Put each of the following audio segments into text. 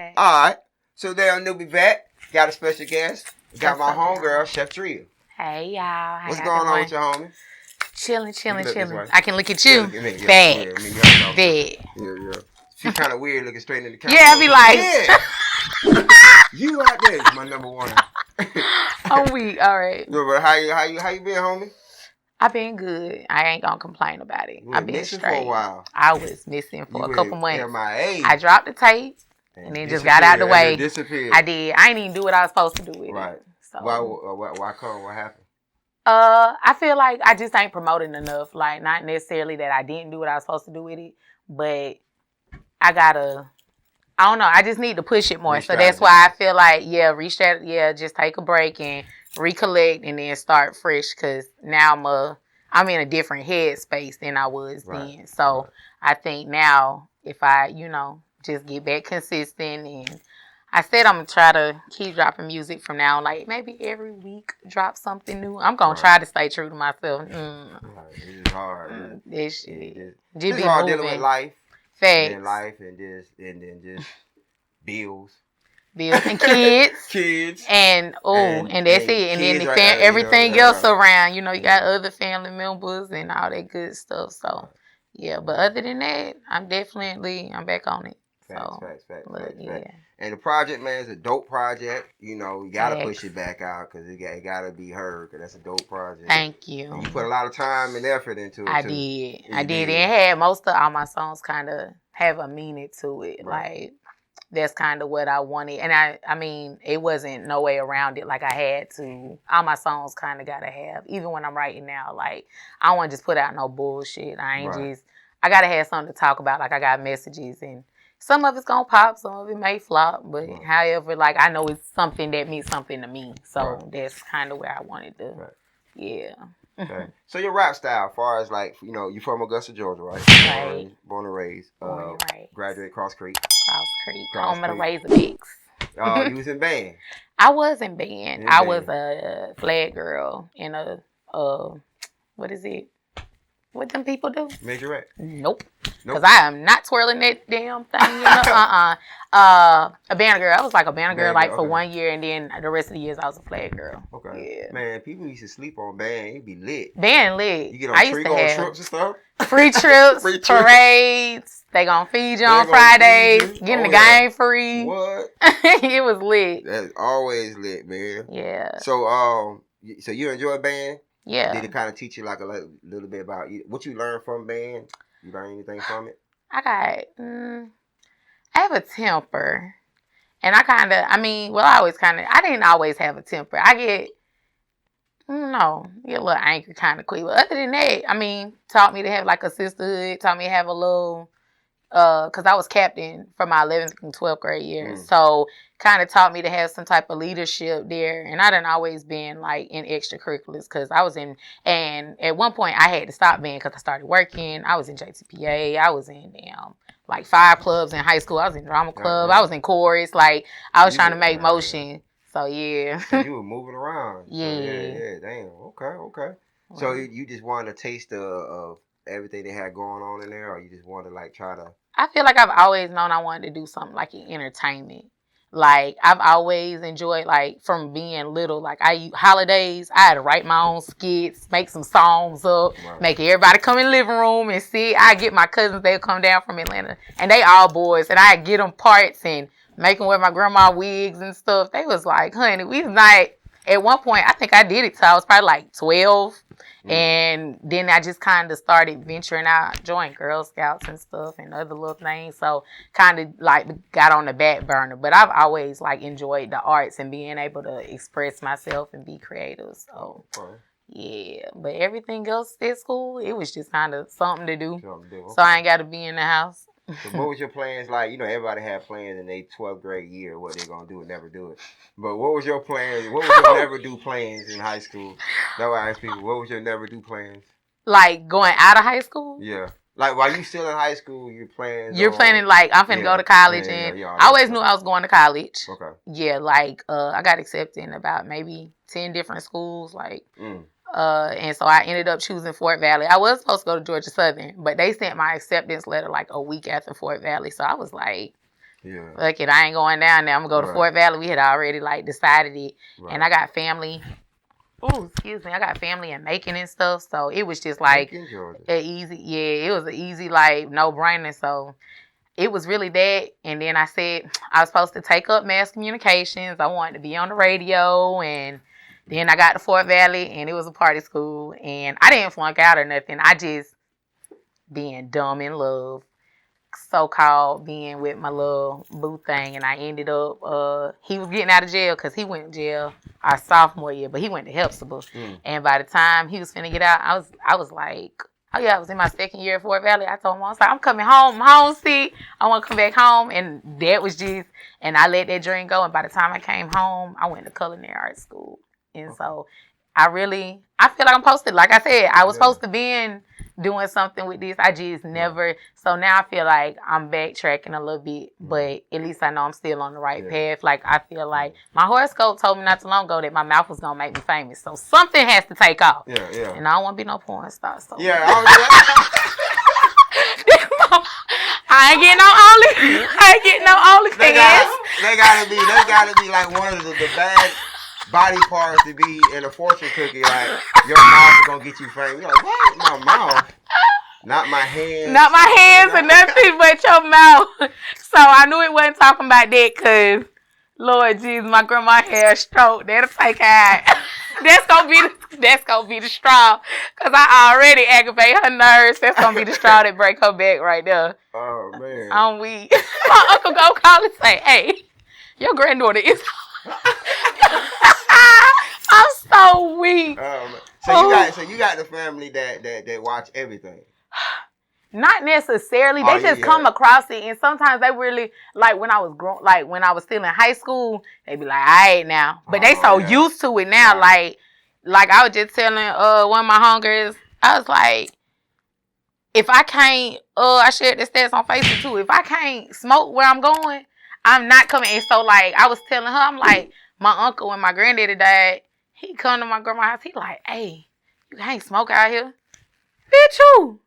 Okay. All right. So there on NewbieVeT, got a special guest. Got my homegirl, Chef Dria. Hey, y'all. What's going on with your homie? Chilling. I can look at you. Facts. Yeah. She kind of weird looking straight in the camera. Yeah, I be like. Yeah. You out there is my number one. I'm weak. All right. No, but how you been, homie? I've been good. I ain't gonna complain about it. I've been missing straight for a while. I was missing for a couple months. MIA. I dropped the tape and then just got out the way. Disappeared. I did. I ain't even do what I was supposed to do with right. it. So why come? What happened? I feel like I just ain't promoting enough. Like, not necessarily that I didn't do what I was supposed to do with it, but I don't know. I just need to push it more. So that's why I feel like, just take a break and recollect and then start fresh. Cause now I'm in a different headspace than I was then. So I think now if I, just get back consistent, and I said I'm gonna try to keep dropping music from now on, like maybe every week drop something new. I'm gonna try to stay true to myself. It's hard. This shit. It's hard dealing with life. Facts. And life and then just bills and kids. And that's it. And then everything else around. You got other family members and all that good stuff. So yeah, but other than that, I'm back on it. Facts. And the project, man, is a dope project. You gotta push it back out because it gotta be heard. Because that's a dope project. Thank you. And you put a lot of time and effort into it. I did. It had most of all my songs kind of have a meaning to it. Right. Like that's kind of what I wanted. And I mean, it wasn't no way around it. Like I had to. All my songs kind of gotta have. Even when I'm writing now, like I don't want to just put out no bullshit. I gotta have something to talk about. Like I got messages and. Some of it's gonna pop, some of it may flop, but however, like I know it's something that means something to me. So that's kind of where I wanted to, Okay. So your rap style, as far as like, you from Augusta, Georgia, right? Right. Born and raised. Graduated Cross Creek. Home of the Razorbacks. You was in band. I was in band. I was a flag girl in a, what is it? What them people do? Majorette. Nope. Because I am not twirling that damn thing. A band girl. I was like a band girl for 1 year, and then the rest of the years I was a flag girl. Okay. Yeah. Man, people used to sleep on band. It'd be lit. Band lit. You get on trips and stuff? Free trips, parades. They gonna feed you on Fridays. Getting the game free. What? It was lit. That's always lit, man. Yeah. So you enjoy band? Yeah. Did it kind of teach you like a little bit about what you learned from band? You learn anything from it? I have a temper. And I didn't always have a temper. I get a little angry kind of quick. But other than that, taught me to have like a sisterhood, taught me to have a little, because I was captain for my 11th and 12th grade years. So kind of taught me to have some type of leadership there. And I done always been like in extracurriculars because I was in, and at one point I had to stop being because I started working. I was in JTPA. I was in like 5 clubs in high school. I was in drama club. I was in chorus. Like I was trying to make motion. So yeah. So you were moving around. Yeah. Yeah. Damn. Okay. So you just wanted a taste of everything they had going on in there, or you just wanted to like try to? I feel like I've always known I wanted to do something like in entertainment. Like I've always enjoyed, like from being little, like holidays, I had to write my own skits, make some songs up, make everybody come in the living room and see. I get my cousins, they'll come down from Atlanta and they all boys, and I get them parts and make them wear my grandma wigs and stuff. They was like, honey, we was not, at one point, I think I did it till I was probably like 12. And then I just kind of started venturing out, joined Girl Scouts and stuff and other little things. So kind of like got on the back burner. But I've always like enjoyed the arts and being able to express myself and be creative. So yeah, but everything else at school, it was just kind of something to do. So I ain't got to be in the house. So what was your plans like? Everybody had plans in their 12th grade year, what they're going to do and never do it. But what was your plans? What was your never do plans in high school? That's why I ask people, what was your never do plans? Like going out of high school? Yeah. Like while you still in high school, you're planning like, I'm finna go to college. I always knew I was going to college. Okay. Yeah, like I got accepted in about maybe 10 different schools. Like, and so I ended up choosing Fort Valley. I was supposed to go to Georgia Southern, but they sent my acceptance letter like a week after Fort Valley. So I was like, Yeah. Fuck it, I ain't going down there. I'm gonna go to Fort Valley. We had already like decided it, and I got family. Oh, excuse me. I got family in Macon and stuff, so it was just like an easy. Yeah, it was an easy like no brainer. So it was really that. And then I said I was supposed to take up mass communications. I wanted to be on the radio, and then I got to Fort Valley, and it was a party school, and I didn't flunk out or nothing. I just being dumb in love. So-called being with my little boo thing, and I ended up he was getting out of jail because he went to jail our sophomore year, but he went to Hepzibah. And by the time he was finna get out, I was like, oh yeah, I was in my second year at Fort Valley. I told him, I was like, I'm coming home, I'm homesick, I want to come back home. And that was just, and I let that dream go. And by the time I came home, I went to culinary arts school. And so I feel like I'm supposed to, like I said, I was supposed to be in doing something with this. I just never. So now I feel like I'm backtracking a little bit, but at least I know I'm still on the right path. Like I feel like my horoscope told me not too long ago that my mouth was gonna make me famous. So something has to take off. Yeah, yeah. And I don't want to be no porn star. So yeah. I ain't getting no OnlyFans. They gotta be like one of the bad body parts to be in a fortune cookie. Like your mouth is gonna get you famous. You're like, what? My mouth. Not my hands. Not my hands or nothing but your mouth. So I knew it wasn't talking about that because, Lord Jesus, my grandma had a stroke. That'll take her out. That's gonna be the straw. Because I already aggravate her nerves. That's gonna be the straw that break her back right there. Oh, man. I'm weak. My uncle go call and say, hey, your granddaughter is... I'm so weak. So you got the family that watch everything. Not necessarily. They just come across it, and sometimes they really like when I was still in high school. They be like, "All right now," but they so used to it now. Right. Like I was just telling one of my homegirls, I was like, if I can't, I shared the stats on Facebook too. If I can't smoke where I'm going, I'm not coming. And so like I was telling her, I'm like, my uncle when my granddaddy died, he come to my grandma's house. He like, hey, you can't smoke out here, bitch. Who?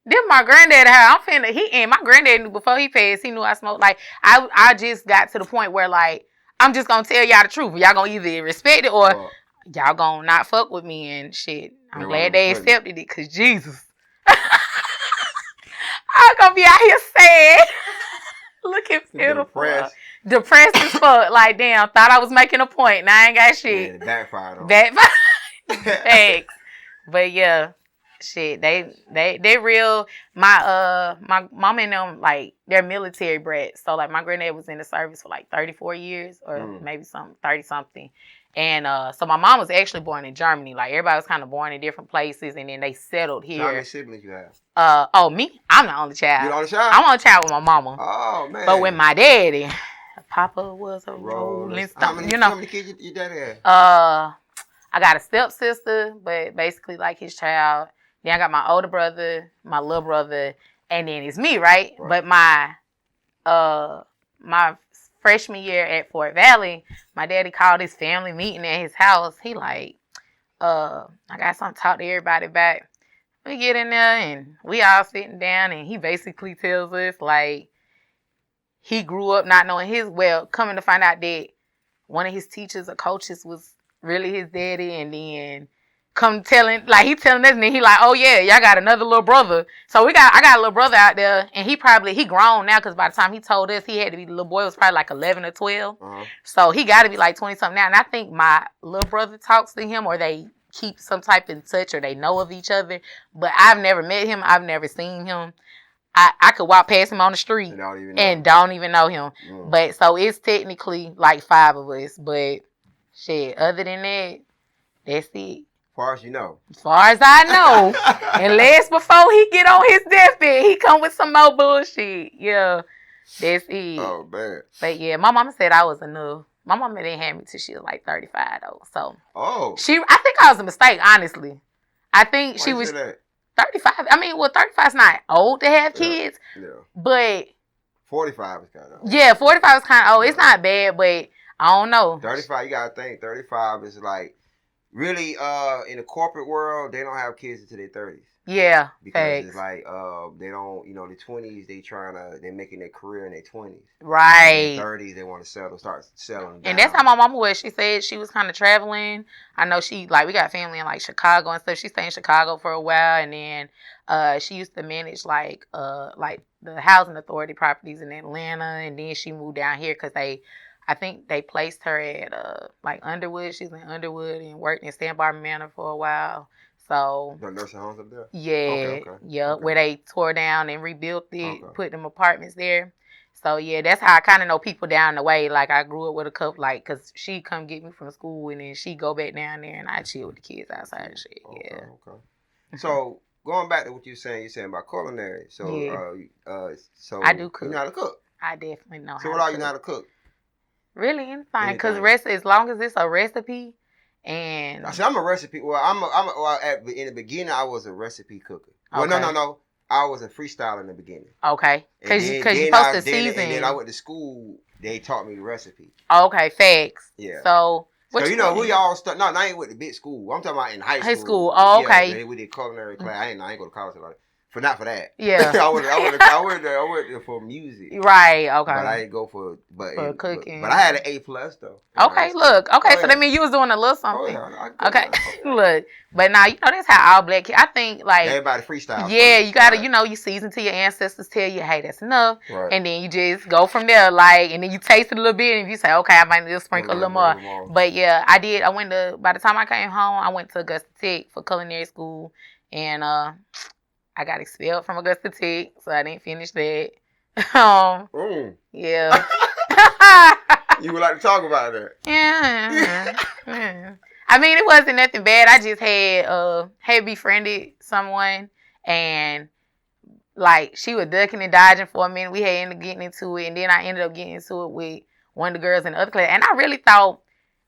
This my granddaddy house. My granddaddy knew before he passed. He knew I smoked. Like I just got to the point where like I'm just gonna tell y'all the truth. Y'all gonna either respect it or y'all gonna not fuck with me and shit. I'm glad they accepted it because Jesus, I'm gonna be out here sad, looking pitiful, depressed as fuck. Like damn, thought I was making a point. Now I ain't got shit. Yeah, backfired. Thanks. But yeah. Shit, they real. My mama and them like they're military brats. So like my granddad was in the service for like 34 years or maybe 30 something. And so my mom was actually born in Germany. Like everybody was kind of born in different places, and then they settled here. How many siblings you have? Me? I'm the only child. You're the only child? I'm the only child with my mama. Oh man. But with my daddy, Papa was a rolling stone. How many kids your daddy had? I got a stepsister, but basically like his child. Then I got my older brother, my little brother, and then it's me, right? But my freshman year at Fort Valley, my daddy called his family meeting at his house. He like, I got something to talk to everybody about. We get in there and we all sitting down, and he basically tells us like he grew up not knowing coming to find out that one of his teachers or coaches was really his daddy, and then he telling us, and then he like, oh yeah, y'all got another little brother. So I got a little brother out there, and he grown now, because by the time he told us, he had to be, the little boy was probably like 11 or 12. So he got to be like 20 something now. And I think my little brother talks to him, or they keep some type in touch, or they know of each other. But I've never met him. I've never seen him. I could walk past him on the street and don't even know him. But so it's technically like 5 of us. But shit, other than that, that's it. As far as you know. As far as I know. Unless before he get on his deathbed, he come with some more bullshit. Yeah, that's it. Oh, man. But yeah, my mama said I was enough. My mama didn't have me till she was like 35 though. So I think I was a mistake, honestly. I think she was 35. I mean, 35 is not old to have kids. Yeah. But 45 is kind of old. Yeah, 45 is kind of old. It's not bad, but I don't know. 35, you gotta think. 35 is like really in the corporate world, they don't have kids until their 30s. Yeah, because facts. it's like they don't, you know, the 20s they're making their career in their 20s. Right. In their 30s they want to start selling down. And that's how my mama was. She said she was kind of traveling. I know she like we got family in like Chicago and stuff. She stayed in Chicago for a while, and then she used to manage like the housing authority properties in Atlanta, and then she moved down here because I think they placed her at like Underwood. She's in Underwood and worked in Santa Barbara Manor for a while. So the nursing homes up there. Yeah, where they tore down and rebuilt it, put them apartments there. So yeah, that's how I kind of know people down the way. Like I grew up with a couple, like, cause she come get me from school and then she go back down there and I chill with the kids outside and shit. Yeah. Okay. So going back to what you're saying about culinary. So so I do cook. You know how to cook. I definitely know. So what are you know how to cook? Really anything, cause as long as it's a recipe. And I said I'm a recipe. Well, in the beginning I was a recipe cooker. Well, no. I was a freestyle in the beginning. Okay, because you're supposed to season. And then I went to school. They taught me the recipe. Okay, facts. Yeah. So you know we all start. No, I ain't with the big school. I'm talking about in high school. High school. Oh, okay. Yeah, we did culinary class. I ain't go to college about it. Not for that. Yeah. I went there for music. Right. Okay. But I didn't go for cooking. But I had an A+ though. Okay. Look. Okay. So that means you was doing a little something. Okay. Look. But now you know that's how all black kids. I think like everybody freestyle. Yeah. You gotta you season till your ancestors tell you, hey, that's enough, and then you just go from there. Like, and then you taste it a little bit, and if you say, okay, I might just sprinkle a little more. But yeah, I did. I went to. By the time I came home, I went to Augusta Tech for culinary school, and I got expelled from Augusta Tech, so I didn't finish that. Yeah. You would like to talk about that? Yeah. I mean, it wasn't nothing bad. I just had befriended someone, and like she was ducking and dodging for a minute. We had ended up getting into it, and then I ended up getting into it with one of the girls in the other class. And I really thought,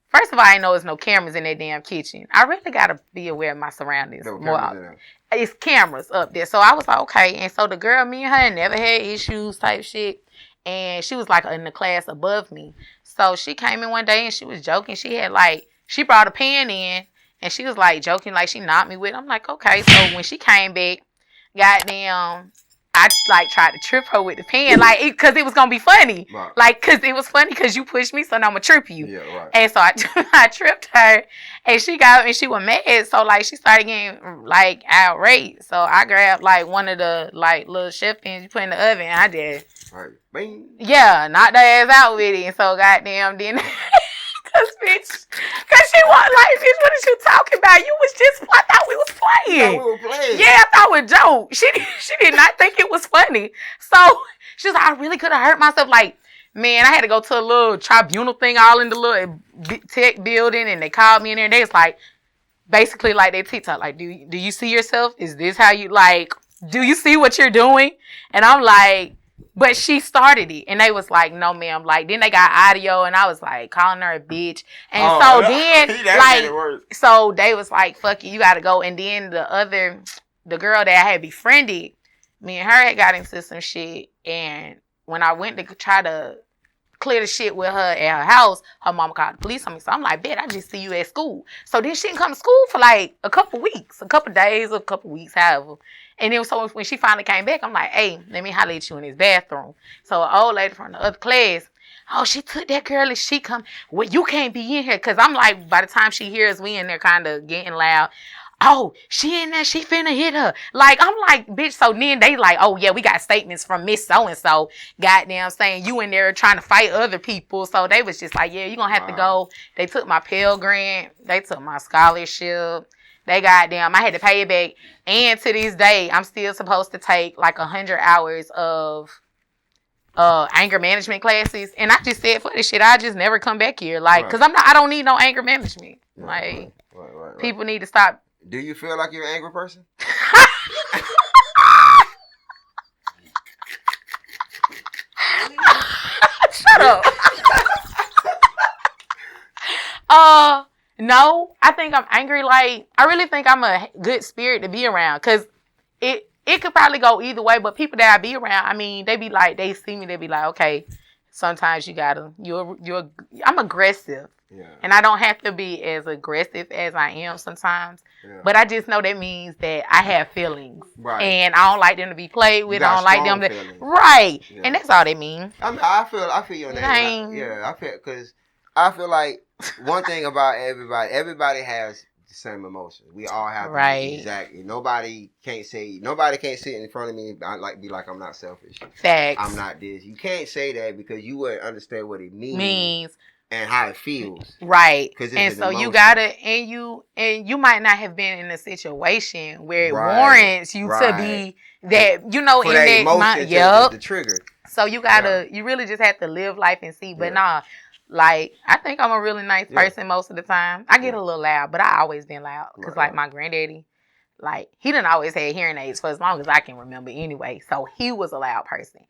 first of all, I didn't know there's no cameras in that damn kitchen. I really gotta be aware of my surroundings more. It's cameras up there. So I was like, okay. And so the girl, me and her never had issues type shit. And she was like in the class above me. So she came in one day and she was joking. She brought a pan in and she was like joking, like she knocked me with it. I'm like, okay. So when she came back, goddamn, I like tried to trip her with the pan, like, cause it was gonna be funny, right. Like, cause it was funny, cause you pushed me, so now I'm gonna trip you. Yeah, right. And so I tripped her, and she got up and she was mad, so like she started getting like outraged. So I grabbed like one of the like little chef pans you put in the oven, and I just bing. Yeah, knocked her ass out with it, and so goddamn then. Cause she was like, bitch, what is you talking about? I thought we was playing. Yeah, I thought it was a joke. She did not think it was funny. So she was like, I really could have hurt myself. Like, man, I had to go to a little tribunal thing all in the little tech building, and they called me in there, and they was like, basically like they TikTok, like, do you see yourself? Is this how you, like, do you see what you're doing? And I'm like, but she started it, and they was like, no, ma'am. Like, then they got audio, and I was like calling her a bitch. And so they was like, fuck you gotta go. And then the girl that I had befriended, me and her had got into some shit. And when I went to try to clear the shit with her at her house, her mama called the police on me. So I'm like, bet I just see you at school. So then she didn't come to school for like a couple weeks, a couple days, or a couple weeks, however. And then so when she finally came back, I'm like, hey, let me holler at you in his bathroom. So an old lady from the other class, oh, she took that girl and she come, well, you can't be in here. Because I'm like, by the time she hears we in there kind of getting loud, oh, she in there, she finna hit her. Like, I'm like, bitch, so then they like, oh, yeah, we got statements from Miss So-and-so, goddamn, saying you in there trying to fight other people. So they was just like, yeah, you gonna have to go. They took my Pell Grant. They took my scholarship. They goddamn, I had to pay it back. And to this day, I'm still supposed to take like 100 hours of anger management classes. And I just said, for this shit, I just never come back here. Like, cause I don't need no anger management. Like, people need to stop. Do you feel like you're an angry person? Shut up. No, I think I'm angry. Like, I really think I'm a good spirit to be around, because it could probably go either way. But people that I be around, I mean, they be like, they see me, they be like, okay, sometimes you gotta, I'm aggressive. Yeah. And I don't have to be as aggressive as I am sometimes. Yeah. But I just know that means that I have feelings. Right. And I don't like them to be played with. I don't like them to... Feelings. Right. Yeah. And that's all that means. I feel you on that. I feel, because I feel like one thing about everybody has the same emotions. We all have right. Exactly. Nobody can't sit in front of me and be like I'm not selfish. Facts. I'm not this. You can't say that because you wouldn't understand what it means. And how it feels. Right. And so you gotta, and you might not have been in a situation where it warrants you to be that, you know, for in that that emotion, yep. the trigger. So you gotta, you really just have to live life and see. But like, I think I'm a really nice person most of the time. I get a little loud, but I always been loud. Because like my granddaddy, like, he didn't always have hearing aids for as long as I can remember anyway. So he was a loud person.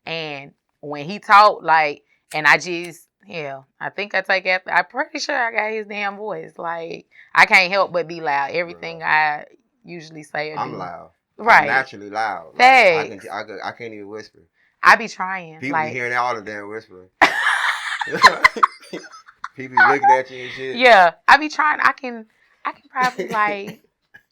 And when he talked, like, and I just... Yeah, I think I take after. I'm pretty sure I got his damn voice. Like, I can't help but be loud. Everything I usually say or do. I'm loud. Right. I'm naturally loud. Like, I can't even whisper. I be trying. People be hearing all the damn whispering. People be looking at you and shit. Yeah, I be trying. I can probably like...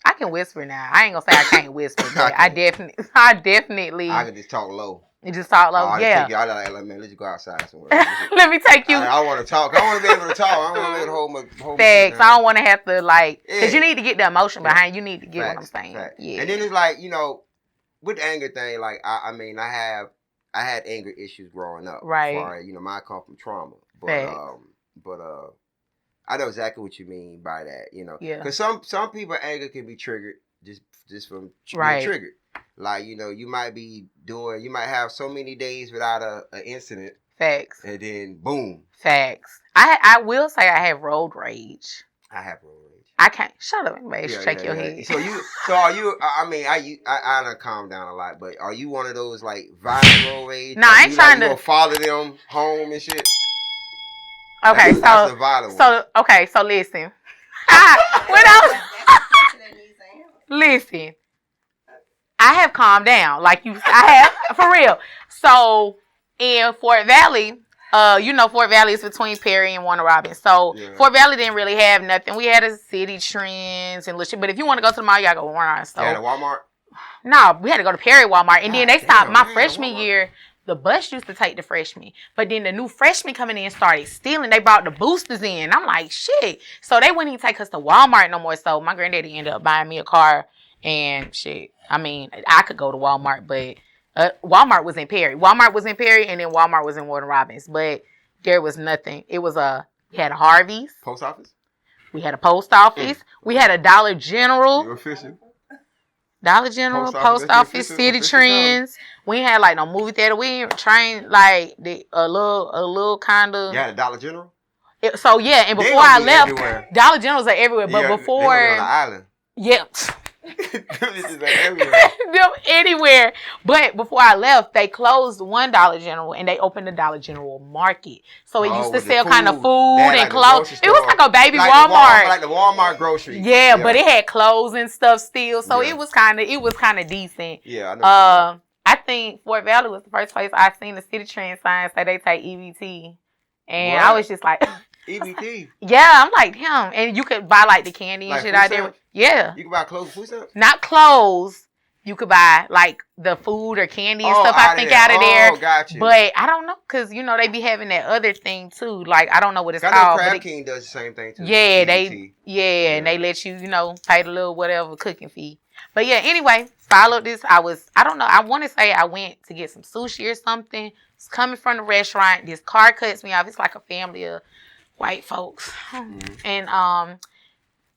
I can whisper now. I ain't gonna say I can't whisper, but I definitely... I can just talk low. You just talk low, I like, man, let's go outside somewhere. Let me take you. I want to talk. I want to be able to talk. I want to be able to hold my facts. I don't want to have to because you need to get the emotion behind. You need to get what I'm saying. Facts. Yeah. And then it's like, you know, with the anger thing, like I had anger issues growing up. Right. You know, mine come from trauma. But I know exactly what you mean by that. You know. Yeah. Because some people anger can be triggered just from being triggered. Like, you know, you might have so many days without an incident. Facts. And then boom. Facts. I will say I have road rage. I have road rage. I can't. Shut up and shake your head. So are you, I done calm down a lot, but are you one of those like violent road rage? No, I ain't trying to follow them home and shit? Okay, that's the violent one. Okay, so listen. Listen. I have calmed down, I have, for real. So, in Fort Valley, you know, Fort Valley is between Perry and Warner Robins. So, Fort Valley didn't really have nothing. We had a City Trends and shit. But if you want to go to the mall, you gotta go to Warner Robins. So, yeah, Walmart? No, we had to go to Perry Walmart. And then they stopped my freshman year. The bus used to take the freshmen. But then the new freshmen coming in started stealing. They brought the boosters in. I'm like, shit. So, they wouldn't even take us to Walmart no more. So, my granddaddy ended up buying me a car. And shit, I mean, I could go to Walmart, but Walmart was in Perry. And then Walmart was in Warner Robins. But there was nothing. It was we had a Harvey's. Post office? We had a post office. We had a Dollar General. You're official. Dollar General, post office, City Trends. We ain't had like no movie theater. We ain't trained like a little kind of. You had a Dollar General? So yeah, and before I left, everywhere. Dollar Generals are everywhere. But before, they on the island. Yeah. This is like everywhere. Anywhere. But before I left, they closed one Dollar General and they opened the Dollar General Market. So it used to sell kind of food and clothes. It was like a baby Walmart. Like the Walmart grocery. Yeah, but it had clothes and stuff still. So it was kind of decent. Yeah, I know. I think Fort Valley was the first place I seen the City Trend sign say they take EBT. And I was just like, EBT? Yeah, I'm like, damn. And you could buy like the candy and shit out there. Yeah. You can buy clothes and food stamps? Not clothes. You could buy like the food or candy and stuff, I think, out of there. Oh, got you. But I don't know, because, you know, they be having that other thing too. Like, I don't know what it's called. I know Crab King does the same thing too. Yeah, and they let you, you know, pay the little whatever cooking fee. But yeah, anyway, followed this. I don't know. I want to say I went to get some sushi or something. It's coming from the restaurant. This car cuts me off. It's like a family of white folks. And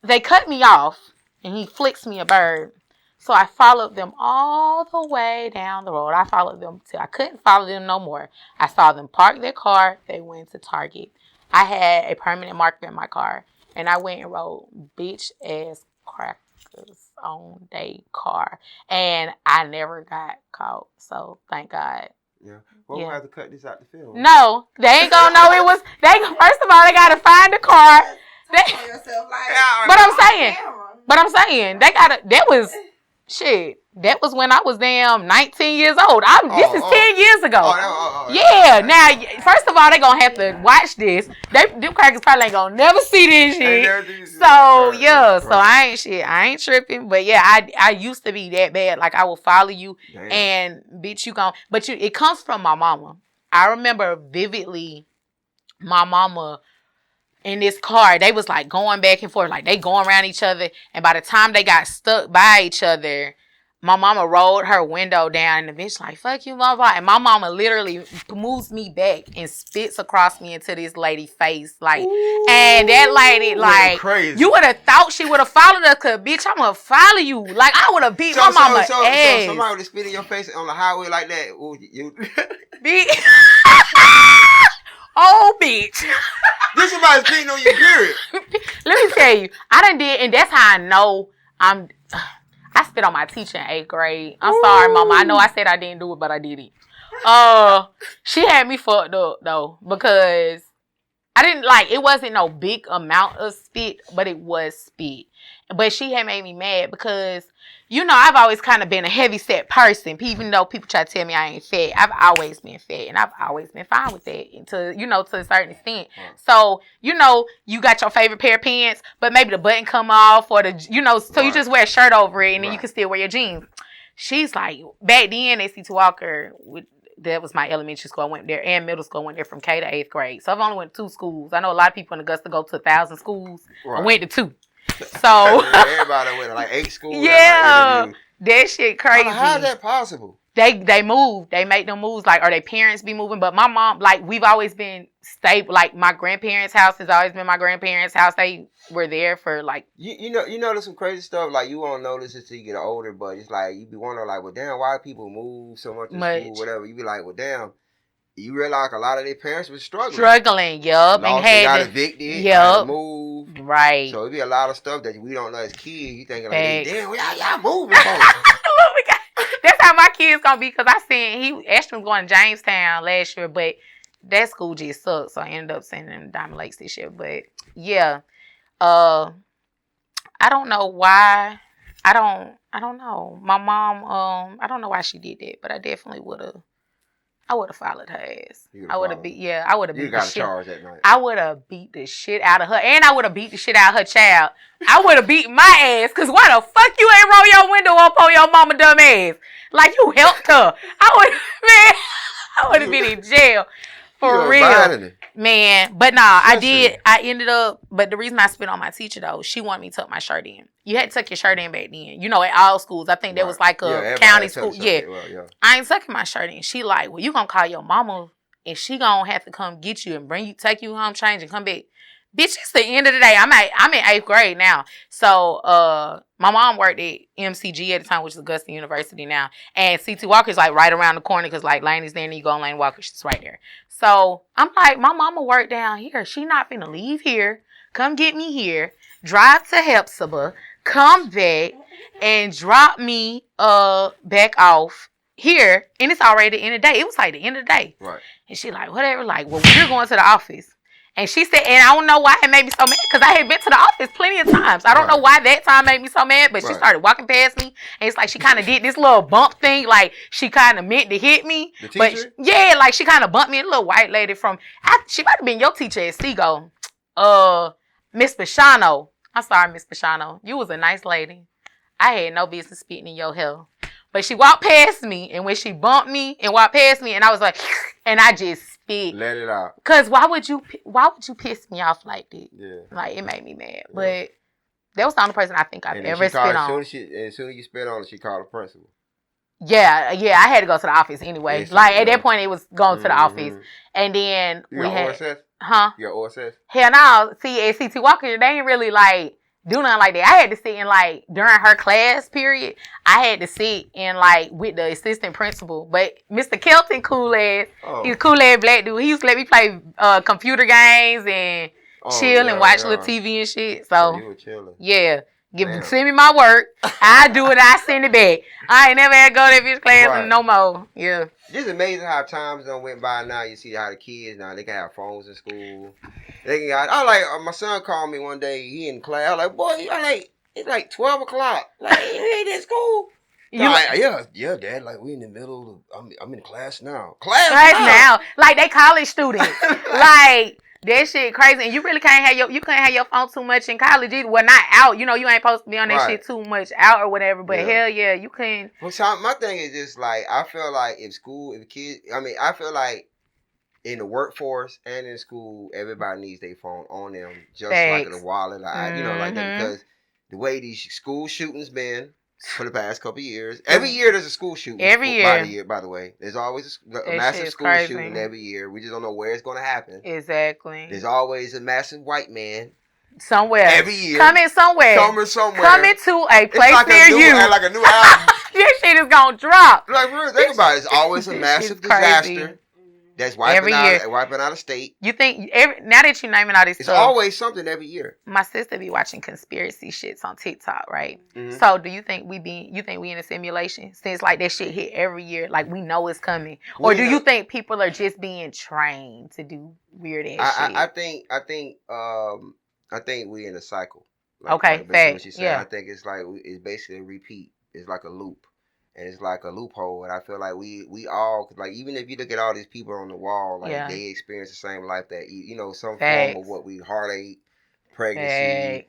they cut me off, and he flicks me a bird. So I followed them all the way down the road. I followed them till I couldn't follow them no more. I saw them park their car. They went to Target. I had a permanent marker in my car, and I went and wrote bitch ass crackers on their car, and I never got caught. So thank God. Yeah. Well, we'll have to cut this out the film. No, they ain't gonna know it was. First of all, they gotta find the car. But I'm saying they gotta. That was when I was damn 19 years old. This is 10 years ago. Yeah, now first of all, they gonna have to watch this. Them crackers probably ain't gonna never see this shit. So yeah, so I ain't tripping. But yeah, I used to be that bad. Like I will follow you and bitch you gon' but it comes from my mama. I remember vividly my mama in this car, they was like going back and forth, like they going around each other. And by the time they got stuck by each other, my mama rolled her window down and the bitch like, fuck you, mama. And my mama literally moves me back and spits across me into this lady's face. Like, ooh, and that lady, like, crazy. You would have thought she would have followed us, cause bitch, I'm gonna follow you. Like, I would have beat my mama ass. So somebody would have spit in your face on the highway like that. Ooh, you. Oh, bitch. This somebody's beating on your period. Let me tell you, I done did, and that's how I know I spit on my teacher in 8th grade. I'm sorry, mama. I know I said I didn't do it, but I did it. She had me fucked up, though, because I didn't, like, it wasn't no big amount of spit, but it was spit. But she had made me mad because, you know, I've always kind of been a heavy-set person. Even though people try to tell me I ain't fat, I've always been fat, and I've always been fine with that, to a certain extent. So, you know, you got your favorite pair of pants, but maybe the button come off, or so you just wear a shirt over it, and then you can still wear your jeans. She's like, back then, at CTC Walker, that was my elementary school. I went there, and middle school. I went there from K to 8th grade. So I've only went to 2 schools. I know a lot of people in Augusta go to 1,000 schools. Right. I went to 2. So everybody went to like 8 schools. Yeah, that shit crazy. How is that possible? They move. They make them moves. Like, or their parents be moving. But my mom, like, we've always been stable. Like, my grandparents' house has always been my grandparents' house. They were there for like. You know, there's some crazy stuff. Like, you won't notice it till you get older. But it's like you be wondering, like, well, damn, why people move so much in school, whatever. You be like, well, damn. You realize a lot of their parents were struggling. Yup. And they got evicted. Yup. Moved. Right. So it be a lot of stuff that we don't know as kids. You thinking like, damn, y'all moving. That's how my kids gonna be, because I seen Ashton was going to Jamestown last year, but that school just sucked. So I ended up sending him to Diamond Lakes this year. But yeah, I don't know why. I don't know. My mom, I don't know why she did that, but I definitely would have. I would have followed her ass. I would have beat. Yeah, I would have beat. You got charged that night. I would have beat the shit out of her, and I would have beat the shit out of her child. I would have beat my ass, cause why the fuck you ain't roll your window up on your mama dumb ass? Like, you helped her. I would have been in jail for real, man. But nah, I did. I ended up. But the reason I spit on my teacher though, she wanted me to tuck my shirt in. You had to tuck your shirt in back then. You know, at all schools. I think there was like a county school. Yeah. Well, I ain't tucking my shirt in. She like, well, you gonna call your mama and she gonna have to come get you and take you home, change, and come back. Bitch, it's the end of the day. I'm in 8th grade now. So my mom worked at MCG at the time, which is Augusta University now. And CT Walker's like right around the corner, because like Lane is there and you go on Lane Walker. She's right there. So I'm like, my mama worked down here. She not finna leave here. Come get me here. Drive to Hephzibah. Come back and drop me back off here. And it's already the end of the day. It was like the end of the day. Right. And she like, whatever. Like, well, we're going to the office. And she said, and I don't know why it made me so mad, because I had been to the office plenty of times. I don't know why that time made me so mad, but she started walking past me, and it's like she kind of did this little bump thing, like she kind of meant to hit me. The teacher? But yeah, like she kind of bumped me. A little white lady she might have been your teacher at Seago. Miss Bashano. I'm sorry, Miss Bashano. You was a nice lady. I had no business spitting in your hair. But she walked past me, and when she bumped me and walked past me, and I was like, and I just spit. Let it out. Cause why would you piss me off like that? Yeah. Like, it made me mad. Yeah. But that was the only person I think I've ever spit on. As soon as you spit on her, she called the principal. Yeah, I had to go to the office anyway. Yes, like, at that point, it was going to the office. And then we had... OSS? Huh? Your OSS? Hell no. See, at CT Walker, they ain't really, like, do nothing like that. I had to sit in, like, during her class period, I had to sit in, like, with the assistant principal. But Mr. Kelton, cool ass, he's a cool ass black dude. He used to let me play computer games and chill and watch little TV and shit. So, you were chilling. Yeah. Send me my work. I do it. I send it back. I ain't never had to go to that bitch class no more. Yeah. Just amazing how times done went by now. You see how the kids now, they can have phones in school. They can my son called me one day. He in class. I was like, boy, it's like 12 o'clock. Like, you ain't in school. Yeah, Dad. Like we in the middle of, I'm in class now. Class now. Like they college students. Like that shit crazy. And you really can't have your phone too much in college either. Well, not out. You know, you ain't supposed to be on that shit too much out or whatever. But hell yeah, you can. Well, so my thing is just like I feel like if kids, I feel like in the workforce and in school, everybody needs their phone on them, just like in a wallet, like, like that. Because the way these school shootings been for the past couple of years, every year there's a school shooting. Every year, by the way, there's always a massive school shooting every year. We just don't know where it's going to happen. Exactly. There's always a massive white man somewhere every year. Coming somewhere. Coming to a place like near you. Like a new album. This shit is gonna drop. Like, think about it. It's always a massive disaster. That's wiping out a state. You think now that you naming all this it's stuff, always something every year. My sister be watching conspiracy shits on TikTok, right? Mm-hmm. So do you think we in a simulation since like that shit hit every year, like we know it's coming, or do you think people are just being trained to do weird ass shit? I think we in a cycle. Okay, facts. Yeah. I think it's basically a repeat. It's like a loop. And it's like a loophole, and I feel like we all, like, even if you look at all these people on the wall, like they experience the same life that some form of what we heartache, pregnancy,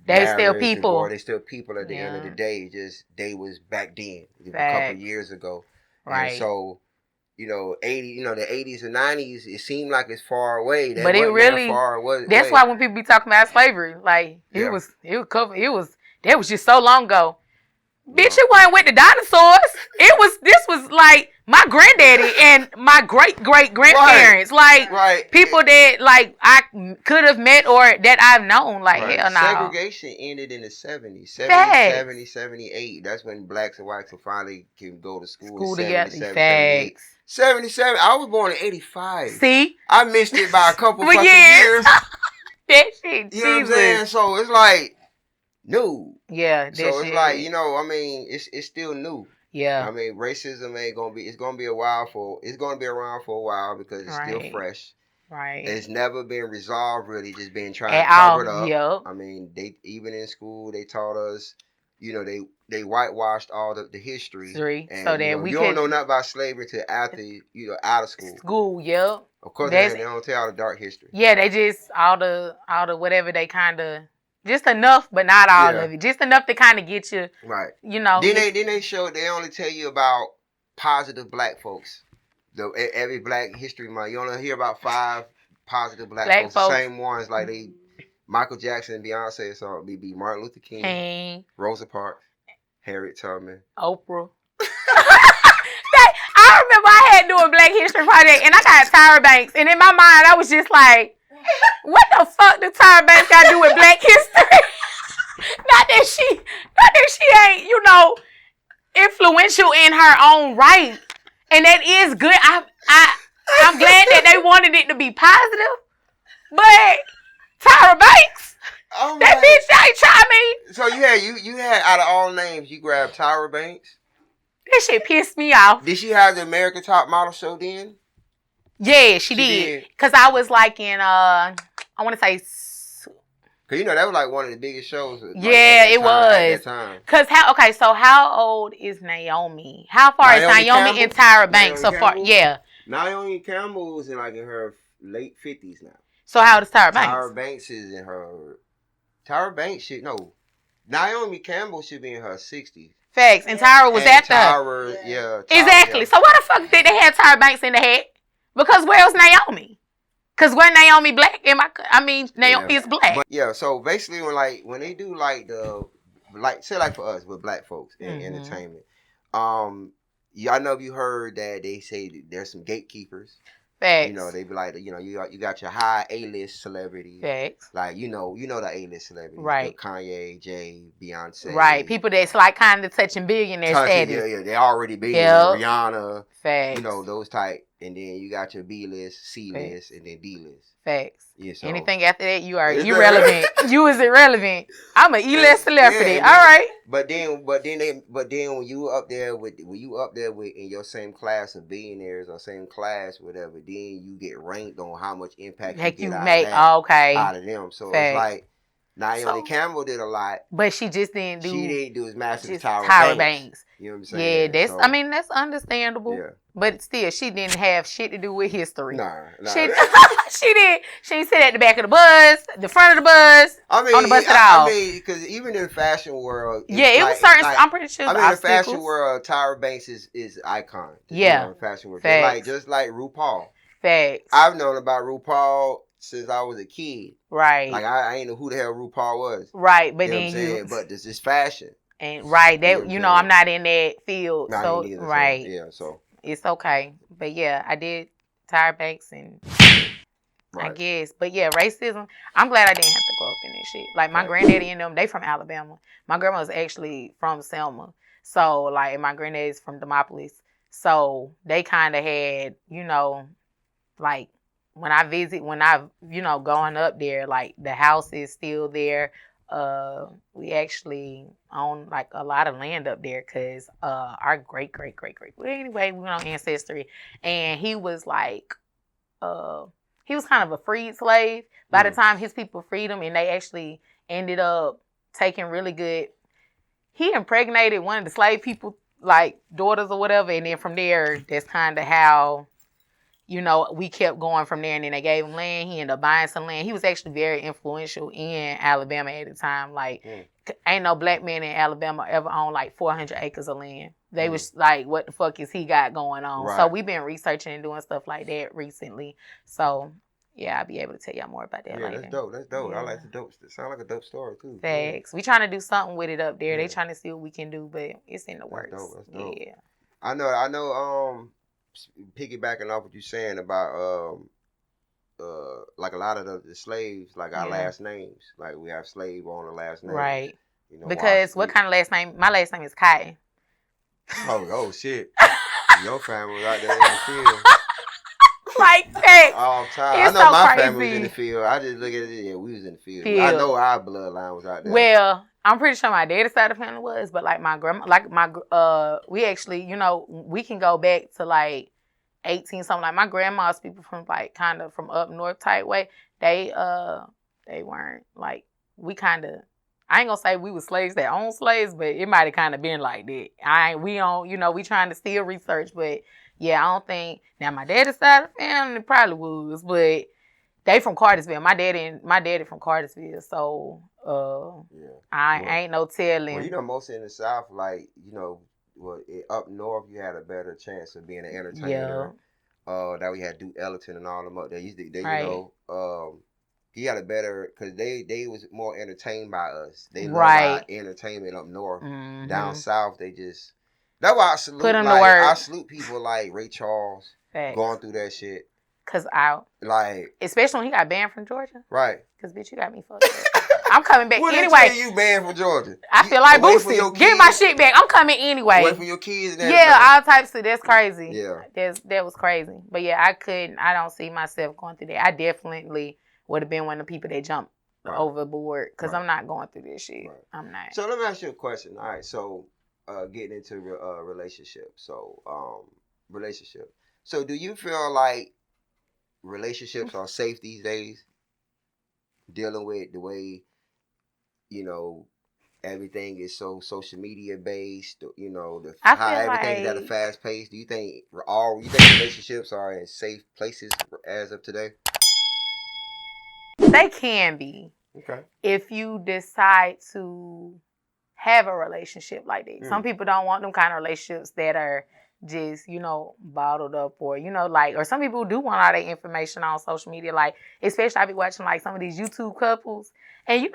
they still people. Or they still people at the end of the day. Just they was back then, a couple of years ago, right? And so, the 80s and 90s, it seemed like it's far away. But it really far away. That's why when people be talking about slavery, like that was just so long ago. Bitch, it wasn't with the dinosaurs. This was like my granddaddy and my great-great-grandparents. Like, people that, like, I could have met or that I've known. Like, hell no. Segregation ended in the 70s. 70, 78. That's when blacks and whites finally can go to school together. 77. I was born in 85. See? I missed it by a couple fucking years. That shit, you know what I'm saying? So, it's like, new. Yeah, so it's like, it's still new. Yeah. I mean, racism it's gonna be around for a while because it's still fresh. Right. It's never been resolved really, just being trying to cover it up. Yep. I mean, they even in school they taught us, they whitewashed all the history. And, so that we don't know nothing about slavery till after out of school. School, yep. Of course they don't tell all the dark history. Yeah, they just all the whatever they kinda just enough, but not all of it. Just enough to kind of get you, right? Then they only tell you about positive black folks. Every Black History Month, you only hear about 5 positive black folks. The same ones like Michael Jackson, Beyonce, so it'd be Martin Luther King, Rosa Parks, Harriet Tubman, Oprah. I remember I had to do a Black History Project, and I got Tyra Banks, and in my mind, I was just like, what the fuck do Tyra Banks got to do with Black history? Not that she ain't, influential in her own right. And that is good. I'm glad that they wanted it to be positive. But Tyra Banks, that bitch ain't trying me. So you had out of all names, you grabbed Tyra Banks? That shit pissed me off. Did she have the American Top Model show then? Yeah, she did. Because I was like in, I want to say... Because, that was like one of the biggest shows. It was. Because so how old is Naomi? How far is Naomi and Tyra Banks so far? Yeah. Naomi Campbell is in her late 50s now. So how old is Tyra Banks? Tyra Banks is in her... Tyra Banks Naomi Campbell should be in her 60s. Facts. And Tyra was at Tyra, exactly. Yeah. So why the fuck did they have Tyra Banks in the head? Because where's Naomi? Because we're Naomi black. Naomi is black. But, so basically when they do say for us with black folks in entertainment, I know you heard that they say there's some gatekeepers. Facts. They be like, you got your high A-list celebrities. Facts. Like, the A-list celebrities. Right. Kanye, Jay, Beyonce. Right. People that's like kind of touching billionaire status. Yeah, they already billionaires. Rihanna. Facts. Those type. And then you got your B-list, C-list, and then D-list. Facts. Yeah, so anything after that, you are irrelevant. You is irrelevant. I'm an E-list celebrity. Yeah, all right. But then when you up there with in your same class of billionaires or same class, whatever, then you get ranked on how much impact you get out of them. So Facts. It's like Naomi Campbell did a lot, but she just didn't do. She didn't do as massive as Tyra Banks. You know what I'm saying? Yeah, that's understandable. Yeah. But still, she didn't have shit to do with history. Nah. She did. She didn't sit at the back of the bus, the front of the bus, on the bus at all. I mean, because even in the fashion world, it was certain. I'm pretty sure. I mean, in the fashion world, Tyra Banks is an icon. Yeah. In the fashion world, Facts. just like RuPaul. Facts. I've known about RuPaul since I was a kid. Right. Like I ain't know who the hell RuPaul was. Right, but you know then but this is fashion. And that I'm not in that field, so either, right. So, yeah, so it's okay. But yeah, I did Tyra Banks and I guess. But yeah, racism. I'm glad I didn't have to grow up in this shit. Like my granddaddy and them, they from Alabama. My grandma was actually from Selma. So like my granddaddy's from Demopolis. So they kind of had, like when I going up there, like the house is still there. We actually own like a lot of land up there because our great anyway, we went on Ancestry, and he was like he was kind of a freed slave. By the time his people freed him, and they actually ended up taking really good. He impregnated one of the slave people like daughters or whatever, and then from there, that's kind of how. We kept going from there, and then they gave him land. He ended up buying some land. He was actually very influential in Alabama at the time. Like, ain't no black man in Alabama ever owned like 400 acres of land. They was like, what the fuck is he got going on? Right. So we've been researching and doing stuff like that recently. So, yeah, I'll be able to tell y'all more about that later. That's dope. Yeah. I like the dope. It sounds like a dope story, too. Thanks. We trying to do something with it up there. They trying to see what we can do, but it's in the works. That's dope. Yeah. I know, piggybacking off what you're saying about like a lot of the slaves, like our last names, like we have slave on the last name, right? Because what kind of last name? My last name is Cotton. Oh shit! Your family was out there in the field. Like that. All time. I know my family was in the field. I just look at it. Yeah, we was in the field. I know our bloodline was out there. Well, I'm pretty sure my daddy's side of the family was, but like my grandma, we actually, we can go back to like 18 something. Like my grandma's people from like kind of from up north type way. They weren't like we kind of. I ain't gonna say we were slaves that owned slaves, but it might have kind of been like that. We don't, we trying to still research, but yeah, I don't think. Now my daddy's side of the family probably was, but they from Cartersville. My daddy from Cartersville, so I ain't no telling. Well, mostly in the South, like up north, you had a better chance of being an entertainer. That we had Duke Ellington and all them up there. He had a better because they was more entertained by us. They loved our entertainment up north. Mm-hmm. Down south, they just. That's why I salute. Put them to work. I salute people like Ray Charles going through that shit. Cause especially when he got banned from Georgia. Right. Cause bitch, you got me fucked up. I'm coming back anyway. What you banned from Georgia? I feel like Boosie. Get my shit back. I'm coming anyway. Wait for your kids and everything. Yeah, all types of. That's crazy. Yeah. That was crazy. But yeah, I don't see myself going through that. I definitely would have been one of the people that jumped overboard. Cause I'm not going through this shit. Right. I'm not. So let me ask you a question. All right. So getting into relationships. So relationship. So do you feel like relationships are safe these days? Dealing with the way, everything is so social media based, how everything is at a fast pace. Do you think relationships are in safe places as of today? They can be. Okay. If you decide to have a relationship like that. Some people don't want them kind of relationships that are just, bottled up or, or some people do want all their information on social media. Like, especially I be watching like some of these YouTube couples and,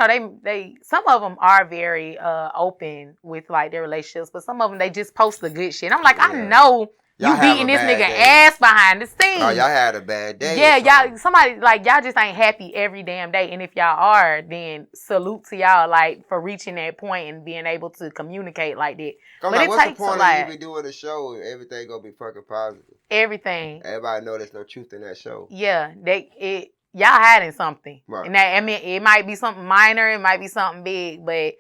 they some of them are very open with like their relationships, but some of them, they just post the good shit. I'm like, I know you beating this nigga ass behind the scenes. Oh, y'all had a bad day. Yeah, y'all just ain't happy every damn day. And if y'all are, then salute to y'all, like, for reaching that point and being able to communicate like that. But it what's the point of you even doing a show if everything gonna be fucking positive? Everything. Everybody know there's no truth in that show. Yeah, y'all hiding something. Right. And it might be something minor, it might be something big, but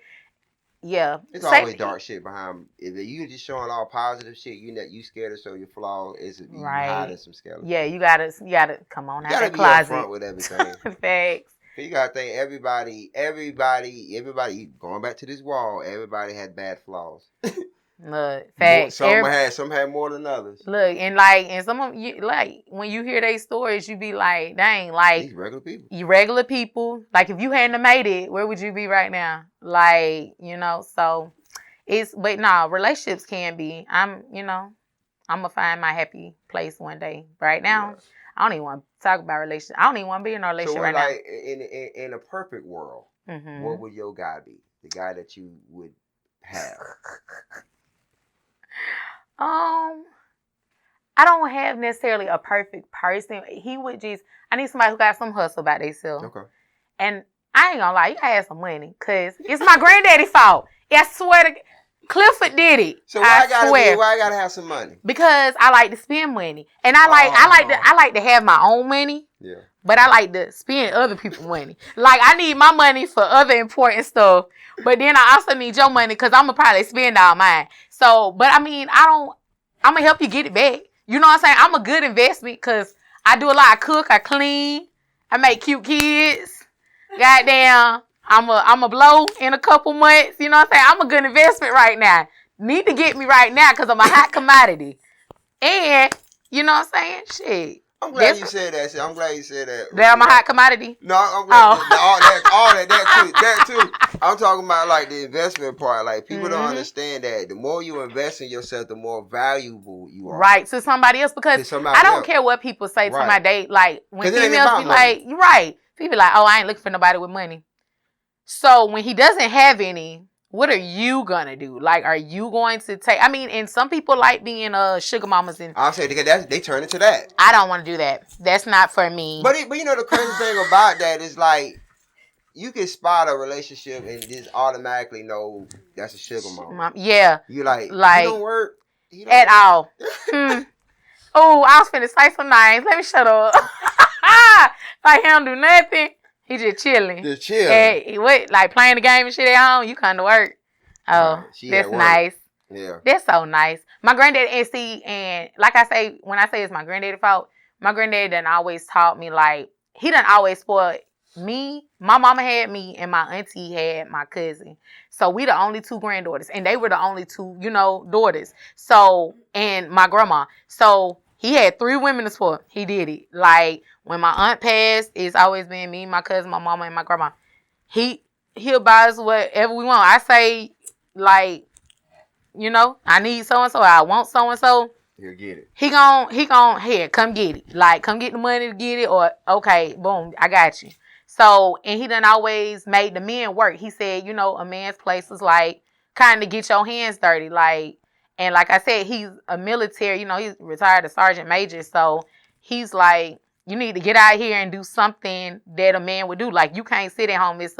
yeah, it's always dark shit behind. If you just showing all positive shit, you scared to show your flaws. You hiding some skeletons. Yeah, you gotta come on out of the closet. You gotta be upfront with everything. Facts. You gotta think everybody going back to this wall. Everybody had bad flaws. Look, facts. Some had more than others. Look, and some of you, like, when you hear their stories, you be like, dang, like, these regular people. You regular people. Like, if you hadn't made it, where would you be right now? Like, so but no, relationships can be. I'm gonna find my happy place one day. Right now, I don't even want to talk about relationships. I don't even want to be in a relationship right now. In a perfect world, what would your guy be? The guy that you would have? I don't have necessarily a perfect person. He would I need somebody who got some hustle about themselves. Okay. And I ain't gonna lie, you gotta have some money, cause it's my granddaddy's fault. I swear to Clifford did it. So why I gotta have some money? Because I like to spend money, and I like to have my own money. Yeah. But I like to spend other people's money. Like, I need my money for other important stuff, but then I also need your money because I'm gonna probably spend all mine. So, but I mean, I'm gonna help you get it back. You know what I'm saying? I'm a good investment because I do a lot. I cook, I clean, I make cute kids. Goddamn, I'm a blow in a couple months. You know what I'm saying? I'm a good investment right now. Need to get me right now because I'm a hot commodity. And, you know what I'm saying? Shit. I'm glad you said that. I'm glad you said that. That I'm a hot commodity? No, I'm glad that too. I'm talking about like the investment part. Like, people don't understand that the more you invest in yourself, the more valuable you are. Right, to somebody else, because I don't care what people say to my date. Like, when females be like, you're right. People be like, oh, I ain't looking for nobody with money. So when he doesn't have any, what are you gonna do? Like, are you going to take? I mean, and some people like being sugar mamas, and I'll say they turn into that. I don't want to do that. That's not for me. But you know, the crazy thing about that is, like, you can spot a relationship and just automatically know that's a sugar mama. Yeah, you like he don't work at all. Oh, I was finna say some names. Let me shut up. Like, he don't do nothing. He just chilling. Just chill. Hey, what, like playing the game and shit at home? You kind of work. Oh, that's nice. Yeah. That's so nice. My granddad, and like I say, when I say it's my granddad's fault, my granddad done always taught me, like, he done always spoiled me. My mama had me, and my auntie had my cousin. So we the only two granddaughters, and they were the only two, daughters. So, and my grandma. So he had 3 women to spoil. He did it. Like, when my aunt passed, it's always been me, my cousin, my mama, and my grandma. He'll buy us whatever we want. I say, like, I need so-and-so, I want so-and-so. He'll get it. He gon' here, come get it. Like, come get the money to get it, or, okay, boom, I got you. So, and he done always made the men work. He said, a man's place is like, kind of get your hands dirty. Like, and like I said, he's a military, he's retired a sergeant major. So he's like, you need to get out here and do something that a man would do. Like, you can't sit at home. It's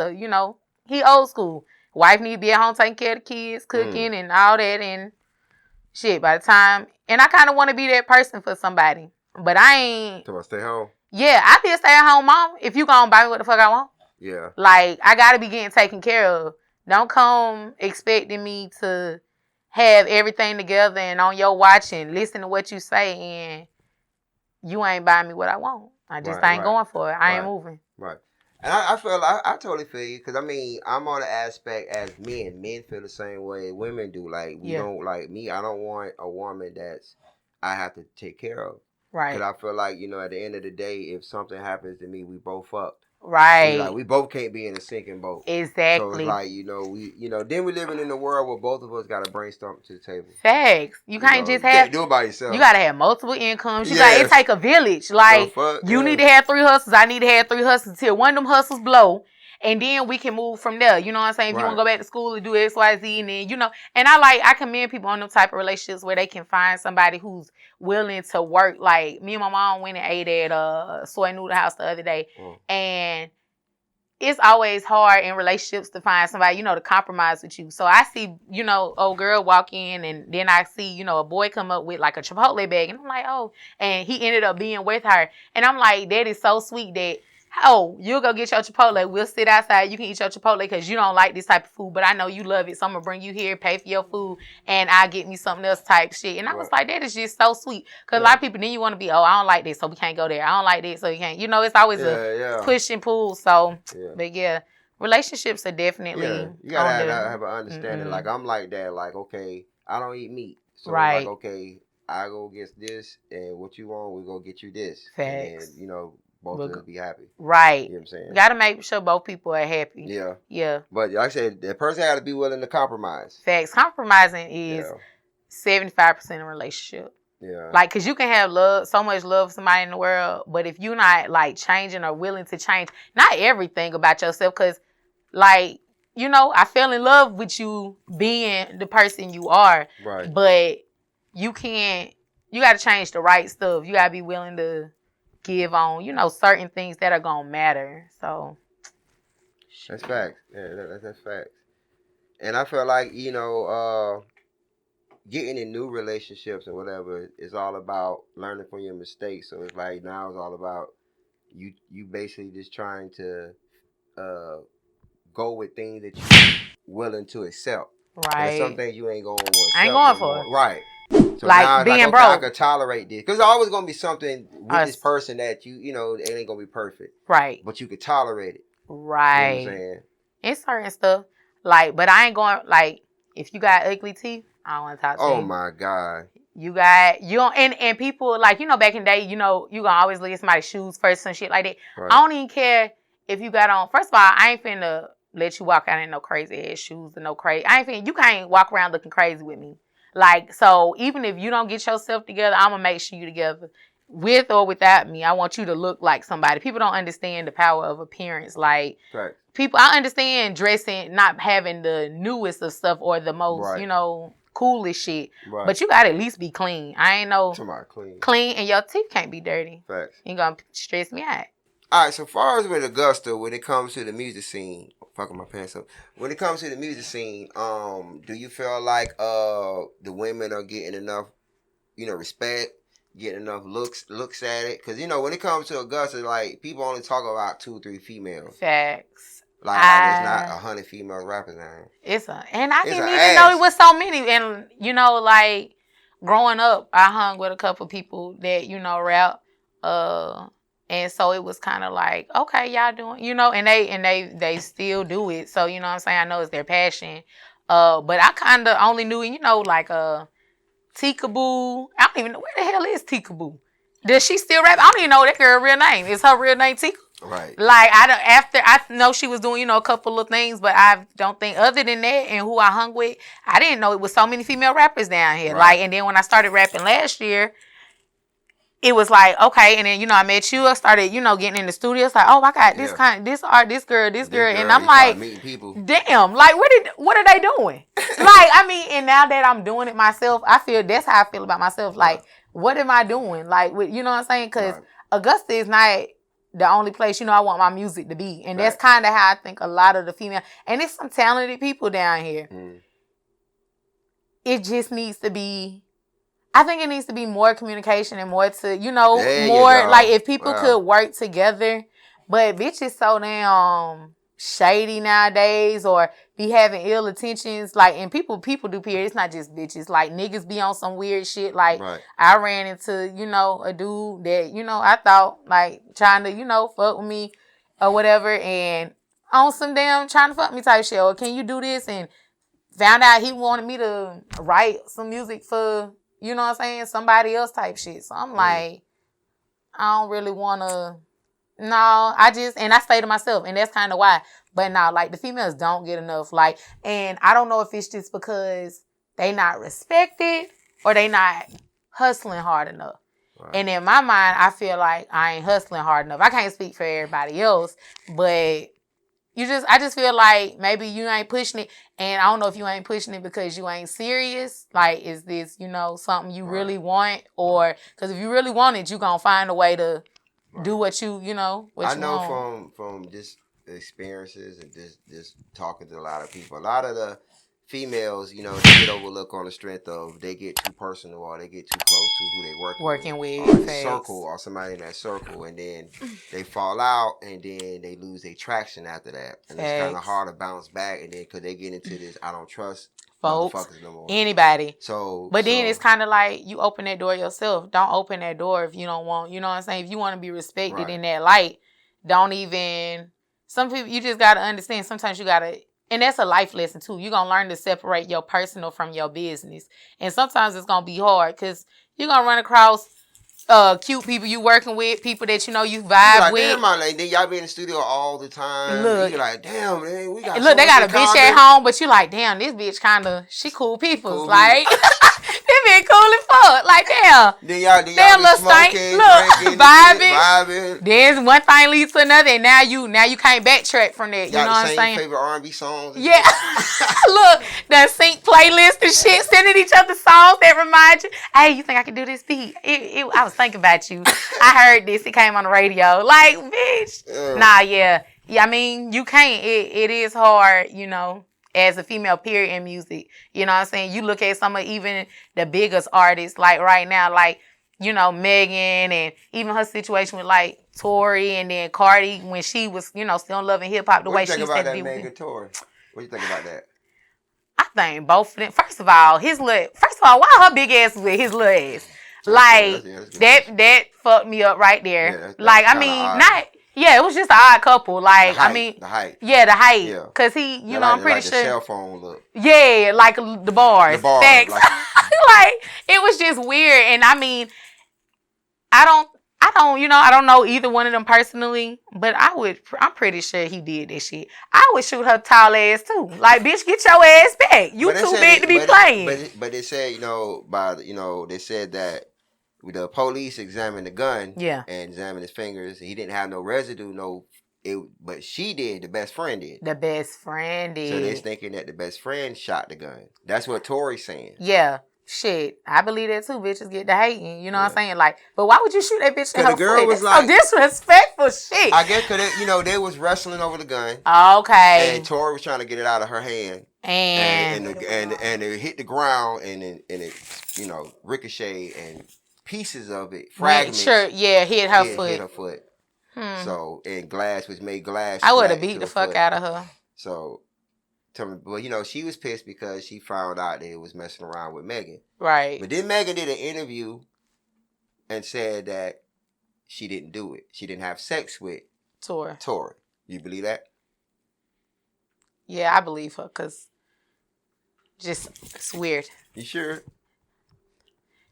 he old school. Wife need to be at home taking care of the kids, cooking and all that and shit by the time. And I kind of want to be that person for somebody. But I ain't. So I stay home? Yeah, I be a stay-at-home mom. If you gonna buy me what the fuck I want. Yeah. Like, I gotta be getting taken care of. Don't come expecting me to have everything together and on your watch and listen to what you say and you ain't buying me what I want. I just ain't going for it. I ain't moving. Right. And I feel like I totally feel you, because I mean, I'm on the aspect as men. Men feel the same way women do. Like, we don't, like me, I don't want a woman that's I have to take care of. Right. Because I feel like, at the end of the day, if something happens to me, we both fucked. Right. Like, we both can't be in a sinking boat. Exactly. So it's like, then we're living in a world where both of us got to brainstorm to the table. Facts. You can't just have. Can't do it by yourself. You got to have multiple incomes. It take a village. Like, you need to have 3 hustles. I need to have 3 hustles till one of them hustles blow. And then we can move from there. You know what I'm saying? If you want to go back to school and do X, Y, Z, and then, and I commend people on them type of relationships where they can find somebody who's willing to work. Like, me and my mom went and ate at Soy Noodle House the other day. And it's always hard in relationships to find somebody, to compromise with you. So I see, old girl walk in, and then I see, a boy come up with like a Chipotle bag. And I'm like, oh, and he ended up being with her. And I'm like, that is so sweet that Oh, you'll go get your Chipotle. We'll sit outside. You can eat your Chipotle because you don't like this type of food, but I know you love it. So I'm going to bring you here, pay for your food, and I'll get me something else type shit. And I was like, that is just so sweet. Because a lot of people, then you want to be, I don't like this, so we can't go there. I don't like this, so you can't. You know, it's always a push and pull. So, but yeah, relationships are definitely. Yeah, you got to have an understanding. Like, I'm like that. Like, okay, I don't eat meat. So, like, okay, I go get this, and what you want, we go get you this. Facts. And, you know, both of us be happy. Right. You know what I'm saying? You got to make sure both people are happy. Yeah. Yeah. But like I said, the person got to be willing to compromise. Facts. Compromising is 75% in a relationship. Yeah. Like, because you can have love, so much love for somebody in the world, but if you're not, like, changing or willing to change, not everything about yourself, because, like, you know, I fell in love with you being the person you are. Right. But you got to change the right stuff. You got to be willing to give on, you know, certain things that are going to matter. So. That's facts. Yeah, that's facts. And I feel like, you know, getting in new relationships and whatever is all about learning from your mistakes. So it's like now it's all about you basically just trying to go with things that you're willing to accept. Right. And some things you ain't going to accept. I ain't going for. Right. So like now being like, okay, broke. I could tolerate this. Because there's always going to be something with this person that you know, it ain't going to be perfect. Right. But you could tolerate it. Right. You know what I'm saying? It's certain stuff. Like, but I ain't going, like, if you got ugly teeth, I don't want to talk to you. Oh, my God. You don't, and people, like, you know, back in the day, you know, you gonna always look at somebody's shoes first and shit like that. Right. I don't even care if you got on, first of all, I ain't finna let you walk out in no crazy ass shoes and no crazy, you can't walk around looking crazy with me. Like, so even if you don't get yourself together, I'm gonna make sure you together. With or without me, I want you to look like somebody. People don't understand the power of appearance. Like, right. People, I understand dressing, not having the newest of stuff or the most, right. You know, coolest shit. Right. But you gotta at least be clean. I ain't no clean, and your teeth can't be dirty. Facts. You gonna stress me out. All right, so far as with Augusta, when it comes to the music scene, fucking my pants up. When it comes to the music scene, do you feel like the women are getting enough, you know, respect, getting enough looks at it? Because, you know, when it comes to Augusta, like, people only talk about 2-3 females. Facts. Like there's not 100 female rappers now. And I didn't even know it was so many. And, you know, like, growing up, I hung with a couple people that, you know, rap. And so it was kind of like, okay, y'all doing, you know, and they still do it. So, you know what I'm saying? I know it's their passion. But I kind of only knew, you know, like, Tikaboo. I don't even know, where the hell is Tikaboo? Does she still rap? I don't even know that girl's real name. Is her real name Tika? Right. Like, I know she was doing, you know, a couple of things, but I don't think other than that and who I hung with, I didn't know it was so many female rappers down here. Right. Like, and then when I started rapping last year, it was like, okay, and then, you know, I met you, I started, you know, getting in the studio. It's like, oh, I got this this girl, and I'm like, damn, like, what are they doing? Like, I mean, and now that I'm doing it myself, I feel that's how I feel about myself. Like, what am I doing? Like, you know what I'm saying? Because Augusta is not the only place, you know, I want my music to be. And that's kind of how I think a lot of the female, and it's some talented people down here. It just needs to be, I think it needs to be more communication and more to, you know, like if people could work together. But bitches so damn shady nowadays or be having ill intentions. Like, and people do period. It's not just bitches. Like, niggas be on some weird shit. Like, I ran into, you know, a dude that, you know, I thought like trying to, you know, fuck with me or whatever. And on some damn trying to fuck me type shit. Or can you do this? And found out he wanted me to write some music for, you know what I'm saying, somebody else type shit. So I'm like, I don't really want to, and I stay to myself. And that's kind of why. But now, like, the females don't get enough. Like, and I don't know if it's just because they not respected or they not hustling hard enough. Right. And in my mind, I feel like I ain't hustling hard enough. I can't speak for everybody else, but I just feel like maybe you ain't pushing it. And I don't know if you ain't pushing it because you ain't serious. Like, is this, you know, something you really want? Or, because if you really want it, you going to find a way to do what you know, what you want. I know from just experiences and just talking to a lot of people, a lot of females, they get overlooked on the strength of they get too personal or they get too close to who they working with. Or the circle or somebody in that circle, and then they fall out, and then they lose their traction after that. And it's kind of hard to bounce back, and then because they get into this, I don't trust folks, no more. Anybody. But then it's kind of like you open that door yourself. Don't open that door if you don't want, you know what I'm saying? If you want to be respected in that light, don't even, some people, you just got to understand, sometimes you got to, and that's a life lesson too. You're going to learn to separate your personal from your business. And sometimes it's going to be hard because you're going to run across cute people you working with, people that you vibe with. Damn, my lady, y'all be in the studio all the time. Look, you're like, damn, man, we got. Look, they got a bitch at home, but you like, damn, this bitch kind of, she cool people. Like, this bitch cool as fuck. Like, damn. Then y'all be smoking, drinking, vibing. Then one thing leads to another, and now you can't backtrack from that. You know what I'm saying? Favorite R&B songs. Yeah. Look, the sync playlist and shit, sending each other songs that remind you, hey, you think I can do this beat? I was thinking about you. I heard this. It came on the radio. Like, bitch. Nah, yeah. Yeah, I mean, you can't. It is hard, as a female, period, in music. You know what I'm saying? You look at some of even the biggest artists, like right now, like, Megan, and even her situation with, like, Tory and then Cardi when she was, still loving hip-hop the way she used to be. What you think about that Megan Tory? What do you think about that? I think both of them. First of all, why her big ass with his little ass? Like, that fucked me up right there. Yeah, like, I mean, it was just an odd couple. Like, the height. Yeah, the height. Yeah. Cause he, I'm pretty sure. The cell phone look. Yeah, like the bars. Sex. Like, it was just weird. And I mean, I don't know either one of them personally, but I'm pretty sure he did that shit. I would shoot her tall ass too. Like, bitch, get your ass back. You too big to be playing. But they said, they said that the police examined the gun and examined his fingers. He didn't have no residue, but she did. The best friend did. The best friend did. So they're thinking that the best friend shot the gun. That's what Tory's saying. Yeah. Shit, I believe that too. Bitches get to hating, you know what I'm saying? Like, but why would you shoot that bitch in her the girl was like, so disrespectful shit. I guess because they was wrestling over the gun. Okay. And Tori was trying to get it out of her hand. And it hit the ground and it ricocheted and pieces of it, fragments. Hit her foot. Hit her foot. So and glass, which made glass. I would have beat the fuck out of her. So. But she was pissed because she found out that it was messing around with Megan. Right. But then Megan did an interview and said that she didn't do it. She didn't have sex with Tory. You believe that? Yeah, I believe her because it's weird. You sure?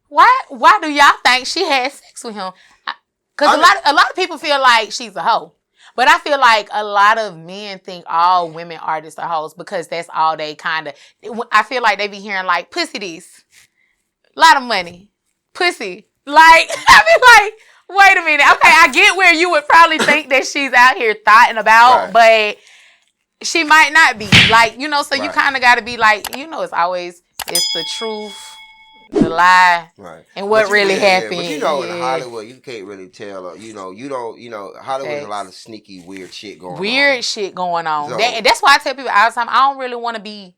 Why do y'all think she had sex with him? Because a lot of people feel like she's a hoe. But I feel like a lot of men think all women artists are hoes because that's all they kind of... I feel like they be hearing like, pussy this. A lot of money. Pussy. Like, I be like, wait a minute. Okay, I get where you would probably think that she's out here thoughting about, but she might not be. Like, so you kind of got to be like, it's the truth, the lie, and what really happened. But in Hollywood, you can't really tell. Hollywood's a lot of sneaky, weird shit going on. Shit going on. So, that's why I tell people all the time, I don't really want to be.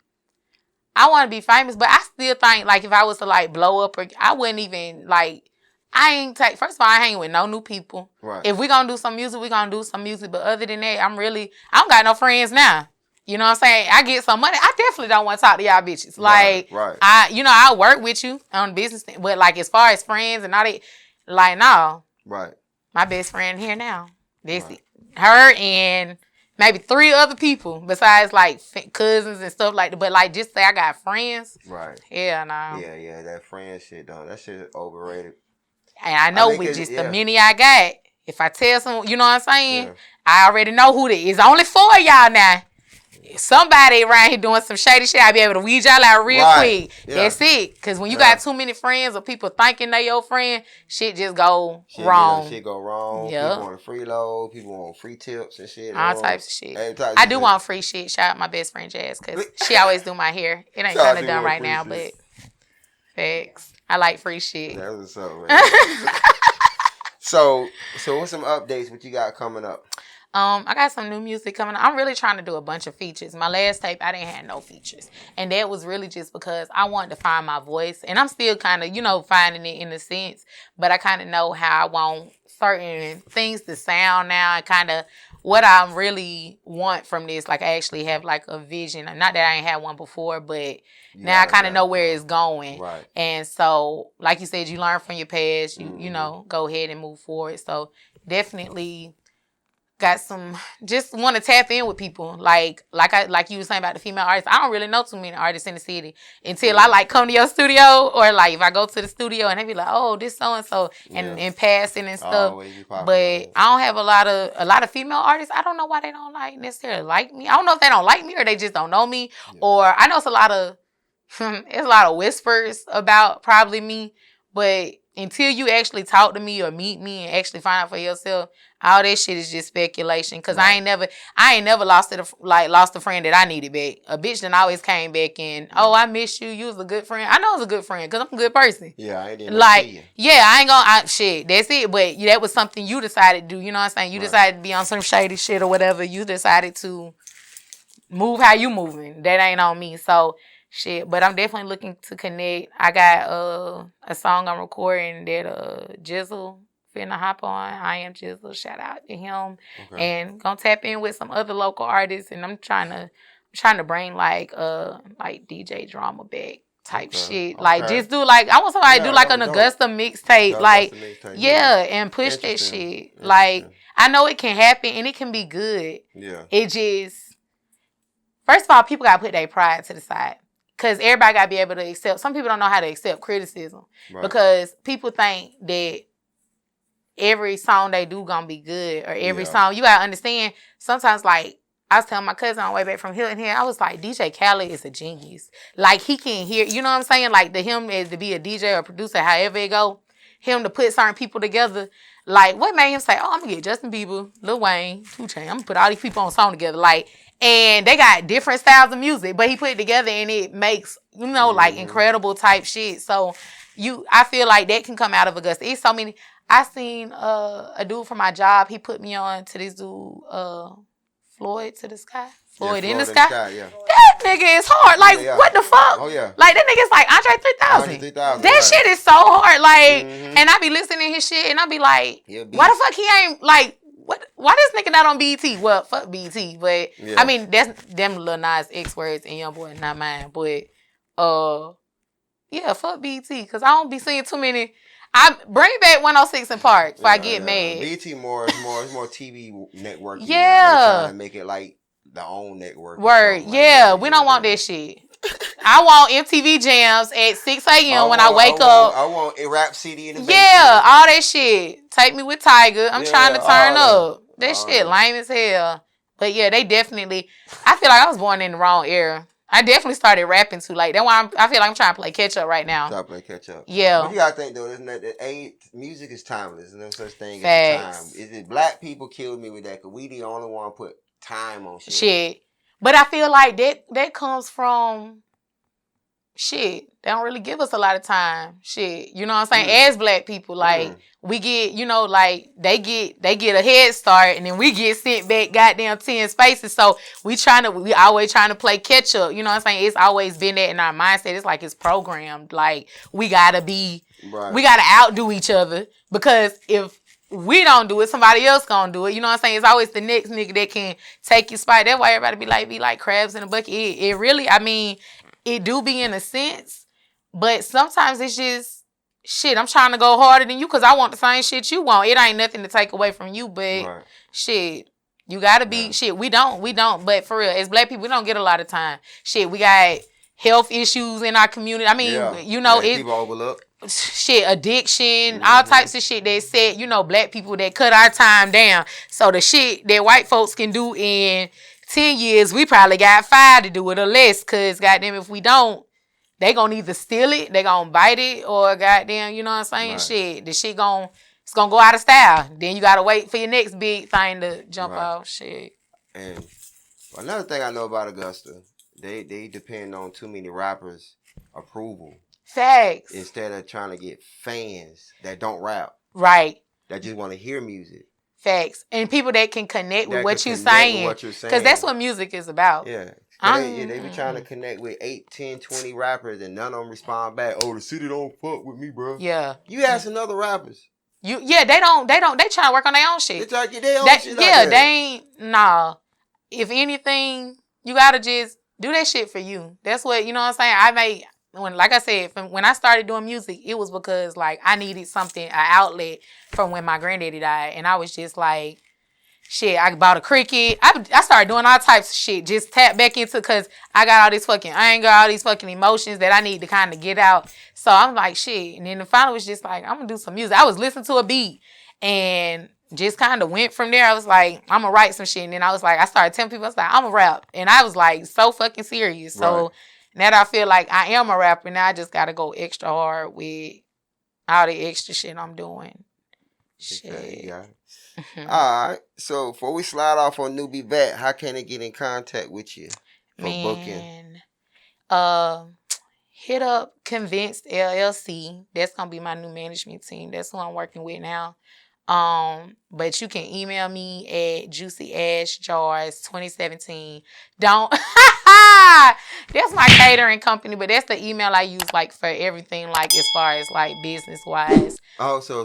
I want to be famous, but I still think like if I was to like blow up, I wouldn't even like. First of all, I hang with no new people. Right. If we gonna do some music, we gonna do some music. But other than that, I don't got no friends now. You know what I'm saying? I get some money. I definitely don't want to talk to y'all bitches. Like, I work with you on business thing, but like as far as friends and all that, like, no. Right. My best friend here now. This her and maybe 3 other people besides like cousins and stuff like that. But like just say I got friends. Right. Yeah, no. Yeah, that friend shit though. That shit is overrated. And I know with just the many I got, if I tell someone, you know what I'm saying? I already know who they is. Only 4 of y'all now. Somebody around here doing some shady shit, I'll be able to weed y'all out real quick. Yeah. That's it. Because when you got too many friends or people thinking they your friend, shit just go wrong. Shit go wrong. Yep. People want a freeload. People want free tips and shit. All types of shit. I do want free shit. Shout out my best friend Jazz because she always do my hair. It ain't kind of done right now, but facts. I like free shit. That's what's up, man. So what's some updates? What you got coming up? I got some new music coming. I'm really trying to do a bunch of features. My last tape, I didn't have no features. And that was really just because I wanted to find my voice. And I'm still kind of, finding it in a sense. But I kind of know how I want certain things to sound now and kind of what I really want from this. Like, I actually have, like, a vision. Not that I ain't had one before, but now I kind of know where it's going. Right. And so, like you said, you learn from your past. You go ahead and move forward. So, definitely got some, just want to tap in with people. Like you were saying about the female artists. I don't really know too many artists in the city until I like come to your studio, or like if I go to the studio and they be like, oh, this so and so, and passing and stuff. But I don't have a lot of female artists. I don't know why they don't necessarily like me. I don't know if they don't like me or they just don't know me. Or I know it's a lot of whispers about probably me, but until you actually talk to me or meet me and actually find out for yourself, all that shit is just speculation. Cause I ain't never lost a friend that I needed back. A bitch that always came back and, oh, I miss you. You was a good friend. I know I was a good friend cause I'm a good person. Yeah, I didn't I ain't gonna shit. That's it. But that was something you decided to do. You know what I'm saying? You decided to be on some shady shit or whatever. You decided to move how you moving. That ain't on me. So. Shit, but I'm definitely looking to connect. I got a song I'm recording that Jizzle finna hop on. I am Jizzle. Shout out to him. Okay. And gonna tap in with some other local artists, and I'm trying to bring like DJ drama back type shit. Okay. Like just do I want somebody to do like an Augusta mixtape, and push that shit. Like I know it can happen and it can be good. Yeah. It just, first of all, people gotta put their pride to the side. Because everybody got to be able to accept. Some people don't know how to accept criticism. Right. Because people think that every song they do going to be good. Or every song. You got to understand. Sometimes, like, I was telling my cousin on the way back from Hilton here, I was like, DJ Khaled is a genius. Like, he can hear, you know what I'm saying? Like, him as to be a DJ or producer, however it go. Him to put certain people together. Like, what made him say, oh, I'm going to get Justin Bieber, Lil Wayne, 2 Chainz. I'm going to put all these people on a song together. Like, and they got different styles of music, but he put it together and it makes, like incredible type shit. So I feel like that can come out of Augusta. It's so many. I seen a dude from my job. He put me on to this dude, Floyd to the Sky. Floyd in the Sky. That nigga is hard. Like, what the fuck? Oh, yeah. Like, that nigga's like Andre 3000. That shit is so hard. Like, and I be listening to his shit and I be like, why the fuck he ain't like, why this nigga not on BET? Well, fuck BET, but I mean that's them Lil Nas X words and Young Boy, not mine. But fuck BET, cause I don't be seeing too many. I bring back 106 in Park if I get mad. BET it's more TV network. Yeah, trying to make it like the own network. Word, we don't want that shit. I want MTV jams at 6 a.m. when I wake up. I want a rap CD in the basement. Yeah, all that shit. Take me with Tiger. I'm trying to turn up. That shit lame as hell. But yeah, they definitely, I feel like I was born in the wrong era. I definitely started rapping too late. That's why I feel like I'm trying to play catch up right now. Trying to play catch up. Yeah. But you gotta think though, isn't that music is timeless. There's no such thing as time. Is it black people killed me with that? Cause we the only one put time on shit. But I feel like that comes from shit. They don't really give us a lot of time. Shit. You know what I'm saying? As black people, like we get, like they get a head start and then we get sent back goddamn 10 spaces. So we always trying to play catch up. You know what I'm saying? It's always been that in our mindset. It's like it's programmed. Like we gotta outdo each other because if we don't do it, somebody else gonna do it. You know what I'm saying? It's always the next nigga that can take your spot. That's why everybody be like crabs in a bucket. It really, I mean, it do be in a sense, but sometimes it's just shit. I'm trying to go harder than you because I want the same shit you want. It ain't nothing to take away from you, but shit, you gotta be shit. We don't. But for real, as black people, we don't get a lot of time. Shit, we got health issues in our community. I mean, it's people overlook. Shit, addiction, all types of shit that said, black people that cut our time down. So the shit that white folks can do in 10 years, we probably got 5 to do it or less. Cause goddamn, if we don't, they gonna either steal it, they gonna bite it, or goddamn, you know what I'm saying? Right. Shit, the shit it's gonna go out of style. Then you gotta wait for your next big thing to jump off. Shit. And another thing I know about Augusta, they depend on too many rappers' approval. Facts. Instead of trying to get fans that don't rap. Right. That just want to hear music. Facts. And people that can connect with what you're saying. Because that's what music is about. Yeah. They be trying to connect with 8, 10, 20 rappers and none of them respond back. Oh, the city don't fuck with me, bro. Yeah. You asking other rappers. They trying to work on their own shit. They trying to get their own shit. Yeah, they ain't, nah. If anything, you gotta just do that shit for you. That's what, you know what I'm saying? Like I said, when I started doing music, it was because, like, I needed something, an outlet from when my granddaddy died. And I was just like, shit, I bought a Cricut. I started doing all types of shit. Just tap back into, because I got all this fucking anger, all these fucking emotions that I need to kind of get out. So I'm like, shit. And then the final was just like, I'm going to do some music. I was listening to a beat and just kind of went from there. I was like, I'm going to write some shit. And then I was like, I started telling people, I was like, I'm a rap. And I was like, so fucking serious. So now that I feel like I am a rapper, now I just got to go extra hard with all the extra shit I'm doing. Shit. Yeah. All right. So before we slide off on NewbieVeT, how can they get in contact with you for booking? Hit up Convinced LLC. That's gonna be my new management team. That's who I'm working with now. But you can email me at juicyashjars2017. Don't that's my catering company, but that's the email I use like for everything, like as far as like business wise. Oh, so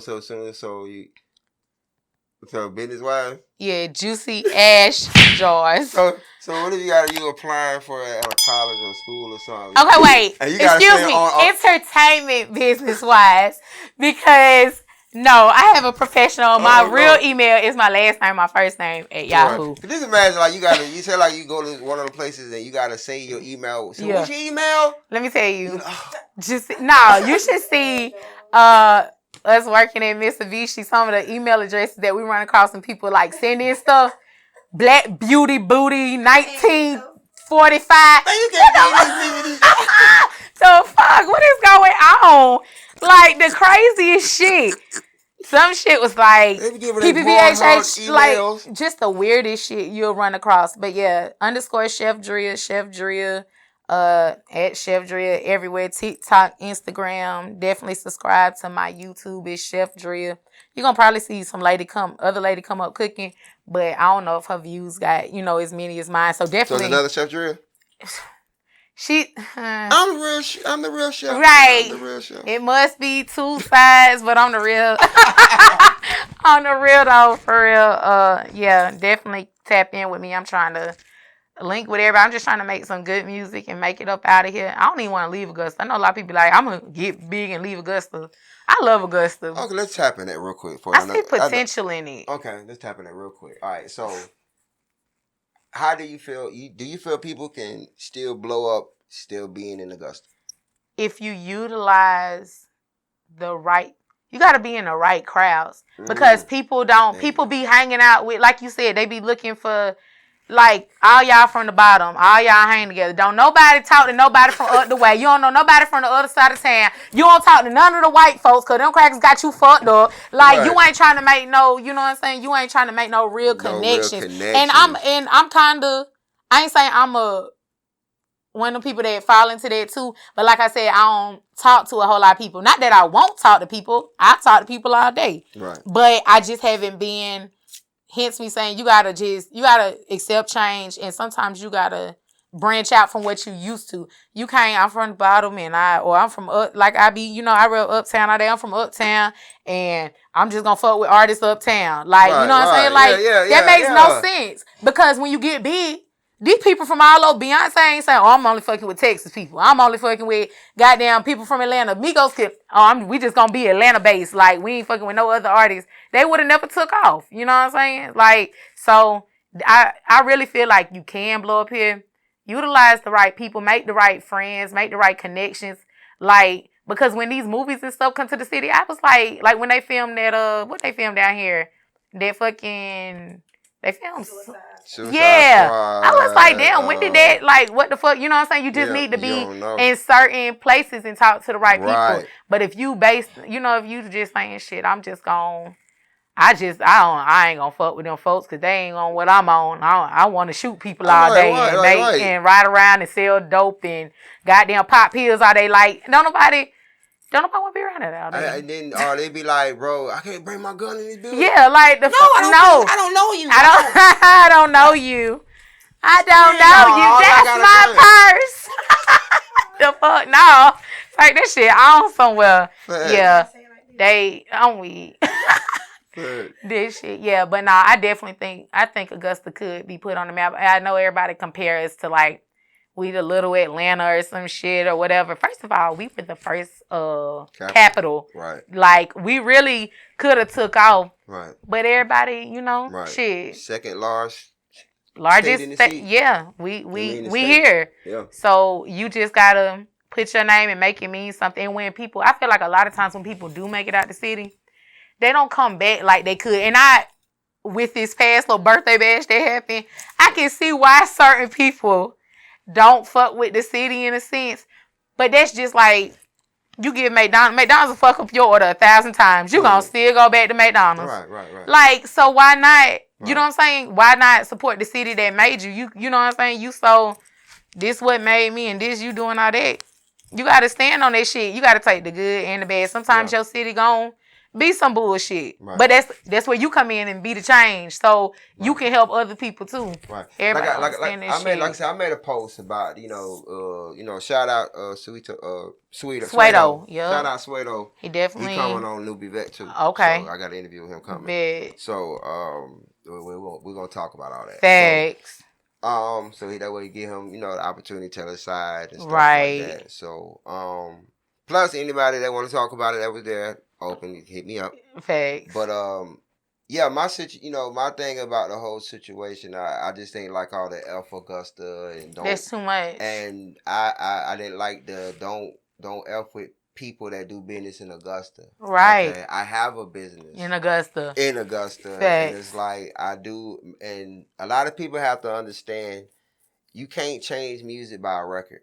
business wise? Yeah, Juicy Ash Jars. So what if you applying for at a college or school or something? Okay, wait. Excuse me. Entertainment business wise, because no, I have a professional. My real email is my last name, my first name at Yahoo. Right. Just imagine like you said like you go to one of the places and you gotta say your email. So what's your email? Let me tell you. You should see us working at Mitsubishi, some of the email addresses that we run across and people like sending stuff. Black Beauty Booty 1945. So fuck, what is going on? Like the craziest shit. Some shit was like PPVHH, like just the weirdest shit you'll run across. But yeah, _Chef Dria, at Chef Dria everywhere, TikTok, Instagram. Definitely subscribe to my YouTube. It's Chef Dria. You're gonna probably see other lady come up cooking, but I don't know if her views got as many as mine. So definitely. So another Chef Dria. I'm the real chef. Right. I'm the real chef. It must be two sides, but I'm the real. I'm the real though, for real. Yeah, definitely tap in with me. I'm trying to link with everybody. I'm just trying to make some good music and make it up out of here. I don't even want to leave Augusta. I know a lot of people like, I'm going to get big and leave Augusta. I love Augusta. Okay, let's tap in that real quick. I see potential in it. Okay, let's tap in that real quick. All right, so how do you feel? Do you feel people can still blow up, still being in Augusta? If you utilize the right, you got to be in the right crowds. Because people be hanging out with, like you said, they be looking for, like, all y'all from the bottom, all y'all hang together. Don't nobody talk to nobody from up the way. You don't know nobody from the other side of town. You don't talk to none of the white folks, because them crackers got you fucked up. Like, you ain't trying to make no, you know what I'm saying? You ain't trying to make no real connections. And I'm kind of, I ain't saying I'm one of the people that fall into that too. But like I said, I don't talk to a whole lot of people. Not that I won't talk to people. I talk to people all day. Right. But I just haven't been... Hence me saying you gotta accept change, and sometimes you gotta branch out from what you used to. You can't. I'm from the bottom, and I'm from I rep uptown all day. I'm from uptown, and I'm just gonna fuck with artists uptown. Like you know what I'm saying? Like that makes no sense, because when you get big, these people from all over, Beyonce ain't saying, "Oh, I'm only fucking with Texas people. I'm only fucking with goddamn people from Atlanta." Migos we just gonna be Atlanta based. Like we ain't fucking with no other artists. They would have never took off. You know what I'm saying? Like, so I really feel like you can blow up here. Utilize the right people, make the right friends, make the right connections. Like, because when these movies and stuff come to the city, I was like when they filmed that what they filmed down here, they filmed. Suicide yeah. Squad, I was like, damn, when did that, like, what the fuck, you know what I'm saying? You just need to be in certain places and talk to the right people. But if you if you just saying shit, I'm just gonna, I ain't gonna fuck with them folks, because they ain't on what I'm on. I want to shoot people all day and ride around and sell dope and goddamn pop pills all day. Like, don't nobody, Don't nobody want to be around that all day. And then they be like, bro, I can't bring my gun in this building. Yeah, like I don't know you. I don't know you. I don't know you. That's my purse. The fuck? No. Like that shit on somewhere. Yeah. I'm weak. This shit. Yeah, but no, I think Augusta could be put on the map. I know everybody compares to like we the little Atlanta or some shit or whatever. First of all, we were the first capital. Right. Like we really could have took off. Right. But everybody, shit. Second largest state. Yeah. We here. Yeah. So you just gotta put your name and make it mean something. And when people, I feel like a lot of times when people do make it out the city, they don't come back like they could. And with this past little birthday bash that happened, I can see why certain people don't fuck with the city in a sense. But that's just like, you give McDonald's will fuck up your order 1,000 times. You gonna still go back to McDonald's. Right. Like, so why not, you know what I'm saying? Why not support the city that made you? You know what I'm saying? You this what made me and this you doing all that. You gotta stand on that shit. You gotta take the good and the bad. Sometimes your city gon' be some bullshit. Right. But that's where you come in and be the change. So you can help other people too. Right. Everybody I made a post about, shout out Sweeto. Yeah. Shout out Sweeto. He definitely coming on NewbieVeT too. Okay. So I got an interview with him coming. Bet. So we're gonna talk about all that. Thanks. So that way you give him, the opportunity to tell his side and stuff like that. So plus anybody that want to talk about it that was there, open, hit me up. Facts. But my thing about the whole situation, I just think like all the F Augusta and don't. That's too much. And I didn't like the don't F with people that do business in Augusta. Right. Okay? I have a business in Augusta. Facts. And it's like I do, and a lot of people have to understand you can't change music by a record.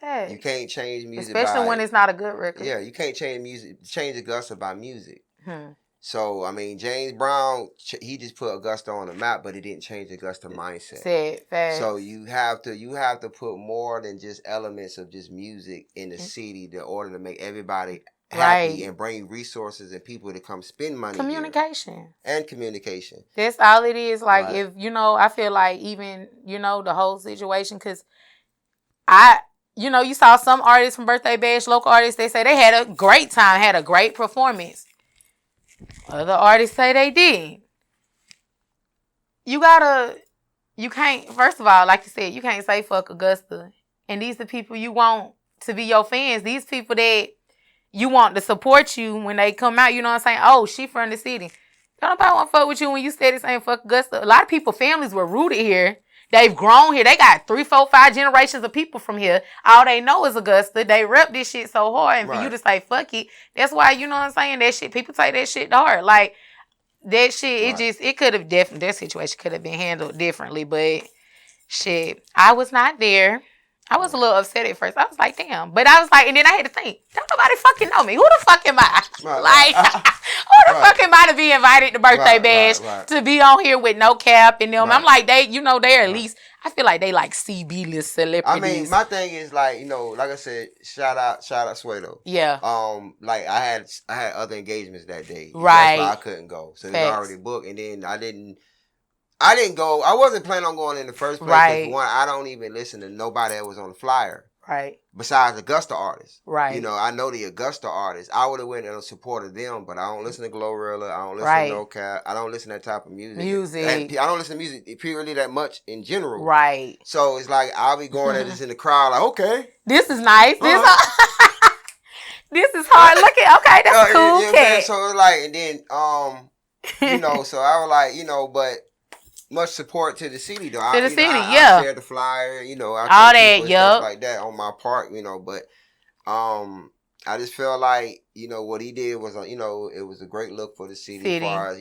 Hey. You can't change music, especially when it's not a good record. Yeah, you can't change Augusta by music. So I mean, James Brown, he just put Augusta on the map, but he didn't change Augusta mindset. So you have to put more than just elements of just music in the city in order to make everybody happy and bring resources and people to come spend money. Communication. That's all it is. Like if I feel like even the whole situation, because you saw some artists from Birthday Bash, local artists, they say they had a great time, had a great performance. Other artists say they did. You can't, first of all, like you said, you can't say fuck Augusta. And these are people you want to be your fans. These people that you want to support you when they come out, you know what I'm saying? Oh, she from the city. Don't nobody want to fuck with you when you steady saying fuck Augusta. A lot of people, families were rooted here. They've grown here. They got 3, 4, 5 generations of people from here. All they know is Augusta. They rep this shit so hard. And for you to say, fuck it, that's why, you know what I'm saying? That shit, people take that shit to heart. Like, that shit, it could have definitely, that situation could have been handled differently. But, shit, I was not there. I was a little upset at first. I was like, damn. But I was like, and then I had to think, don't nobody fucking know me. Who the fuck am I? Who the fuck am I to be invited to Birthday Bash to be on here with no cap and them? I'm like, they're at least, I feel like they like CB-list celebrities. I mean, my thing is like, like I said, shout out Sweato. Yeah. Like I had other engagements that day. Right. That's why I couldn't go. So it was already booked. And then I didn't go. I wasn't planning on going in the first place. Right. For one, I don't even listen to nobody that was on the flyer. Right. Besides Augusta artists. Right. I know the Augusta artists. I would have went and supported them, but I don't listen to Glorilla. I don't listen to No Cap. I don't listen to that type of music. And I don't listen to music period that much in general. Right. So it's like I'll be going there just in the crowd like, okay. This is nice. This is hard looking. Okay, that's cool. Yeah, so it's like, and then, so I was like, but much support to the city though. I shared the flyer, I all that, stuff like that on my part, but I just felt like, what he did was, it was a great look for the city. As far as,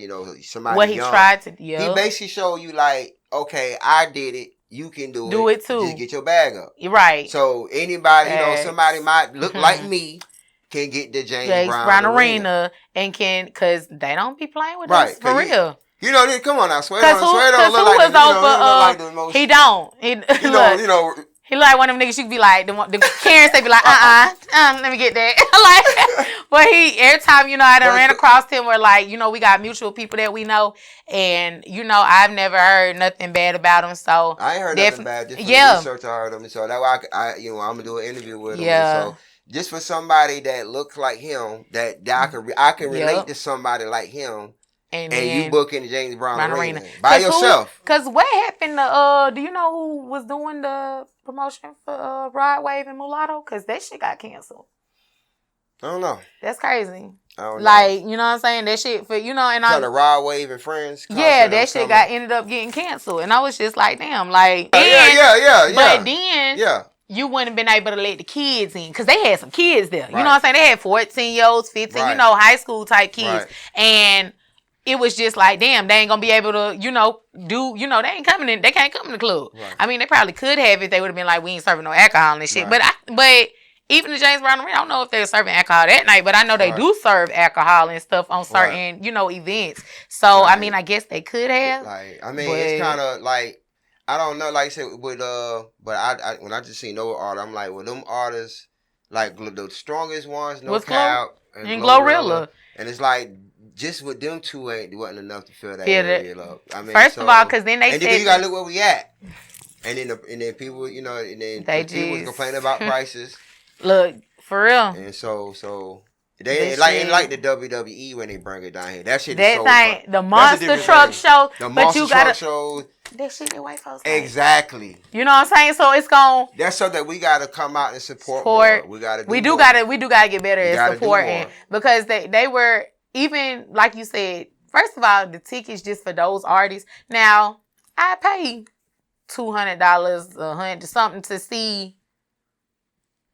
somebody what he young. tried to, He basically showed you like, okay, I did it. You can do it. Do it too. Just get your bag up. Right. So anybody, somebody might look like me can get the James Brown Arena and because they don't be playing with us for real. Come on now, Sweato don't look like the most. He He like one of them niggas you be like, the Karens, they be like, let me get that. Like, but every time, I done ran across him where like, we got mutual people that we know. And, I've never heard nothing bad about him. So I ain't heard nothing bad. Just from the research I heard him. So that's why I'm going to do an interview with him. Yeah. So just for somebody that looks like him, that I can relate to somebody like him. And you booking James Brown Arena by yourself. Because what happened to, do you know who was doing the promotion for Rod Wave and Mulatto? Because that shit got canceled. I don't know. That's crazy. I don't know. Like, you know what I'm saying? That shit for, and I... the Rod Wave and Friends concert. Yeah, that shit ended up getting canceled. And I was just like, damn, like. Yeah. But then. You wouldn't have been able to let the kids in. Because they had some kids there. Right. You know what I'm saying? They had 14-year-olds, 15, right. High school type kids. Right. And it was just like, damn, they ain't gonna be able to, they ain't coming in. They can't come in the club. Right. I mean, they probably could have if they would have been like, we ain't serving no alcohol and shit. Right. But even the James Brown Arena, I don't know if they're serving alcohol that night, but I know they do serve alcohol and stuff on certain, events. So I mean, I guess they could have. Like, I mean, it's kind of like, I don't know, like I said, with but I when I just seen no artist, I'm like, well, them artists, like the strongest ones, No Cap and Glorilla, and it's like. Just with them two wasn't enough to fill that area up. I mean, first of all, because then they said you gotta look where we at, and then people, and then people was complaining about prices. Look, for real. And so they ain't like the WWE when they bring it down here. That shit is so the monster truck show. The monster truck show. That shit that white folks exactly. You know what I'm saying? So it's gonna. That's something that we gotta come out and support. More. We gotta. We do gotta get better at supporting because they were. Even like you said, first of all, the tickets just for those artists. Now, I pay $200, $100 something to see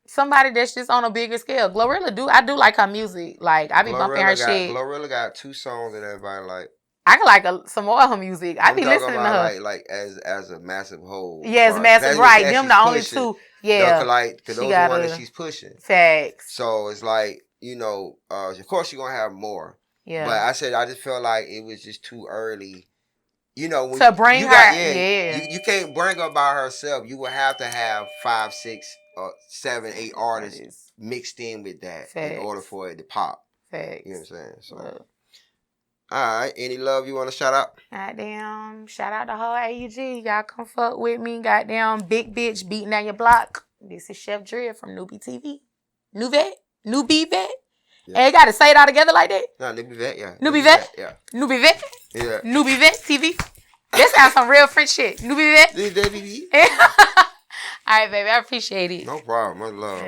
somebody that's just on a bigger scale. Glorilla I do like her music. Like I be bumping her shit. Glorilla got 2 songs that everybody like. I can like some more of her music. I be listening to her. Like as a massive whole. Yes, massive. Right, them the only pushing. 2. Yeah, like those are the ones that she's pushing. Facts. So it's like. Of course you're gonna have more. Yeah. But I just felt like it was just too early. When to bring her. You can't bring her by herself. You would have to have 5, 6, 7, 8 artists mixed in with that in order for it to pop. Facts. You know what I'm saying? So. All right. Any love you want to shout out? Goddamn. Shout out to whole AUG. Y'all come fuck with me. Goddamn big bitch beating down your block. This is Chef Dria from NewbieVeT. NewbieVeT. Yeah. Hey, you gotta say it all together like that? No, NewbieVeT, yeah. NewbieVeT? Yeah. NewbieVeT? Yeah. NewbieVeT TV? That sounds some real French shit. NewbieVeT? NewbieVeT. All right, baby. I appreciate it. No problem. Much love.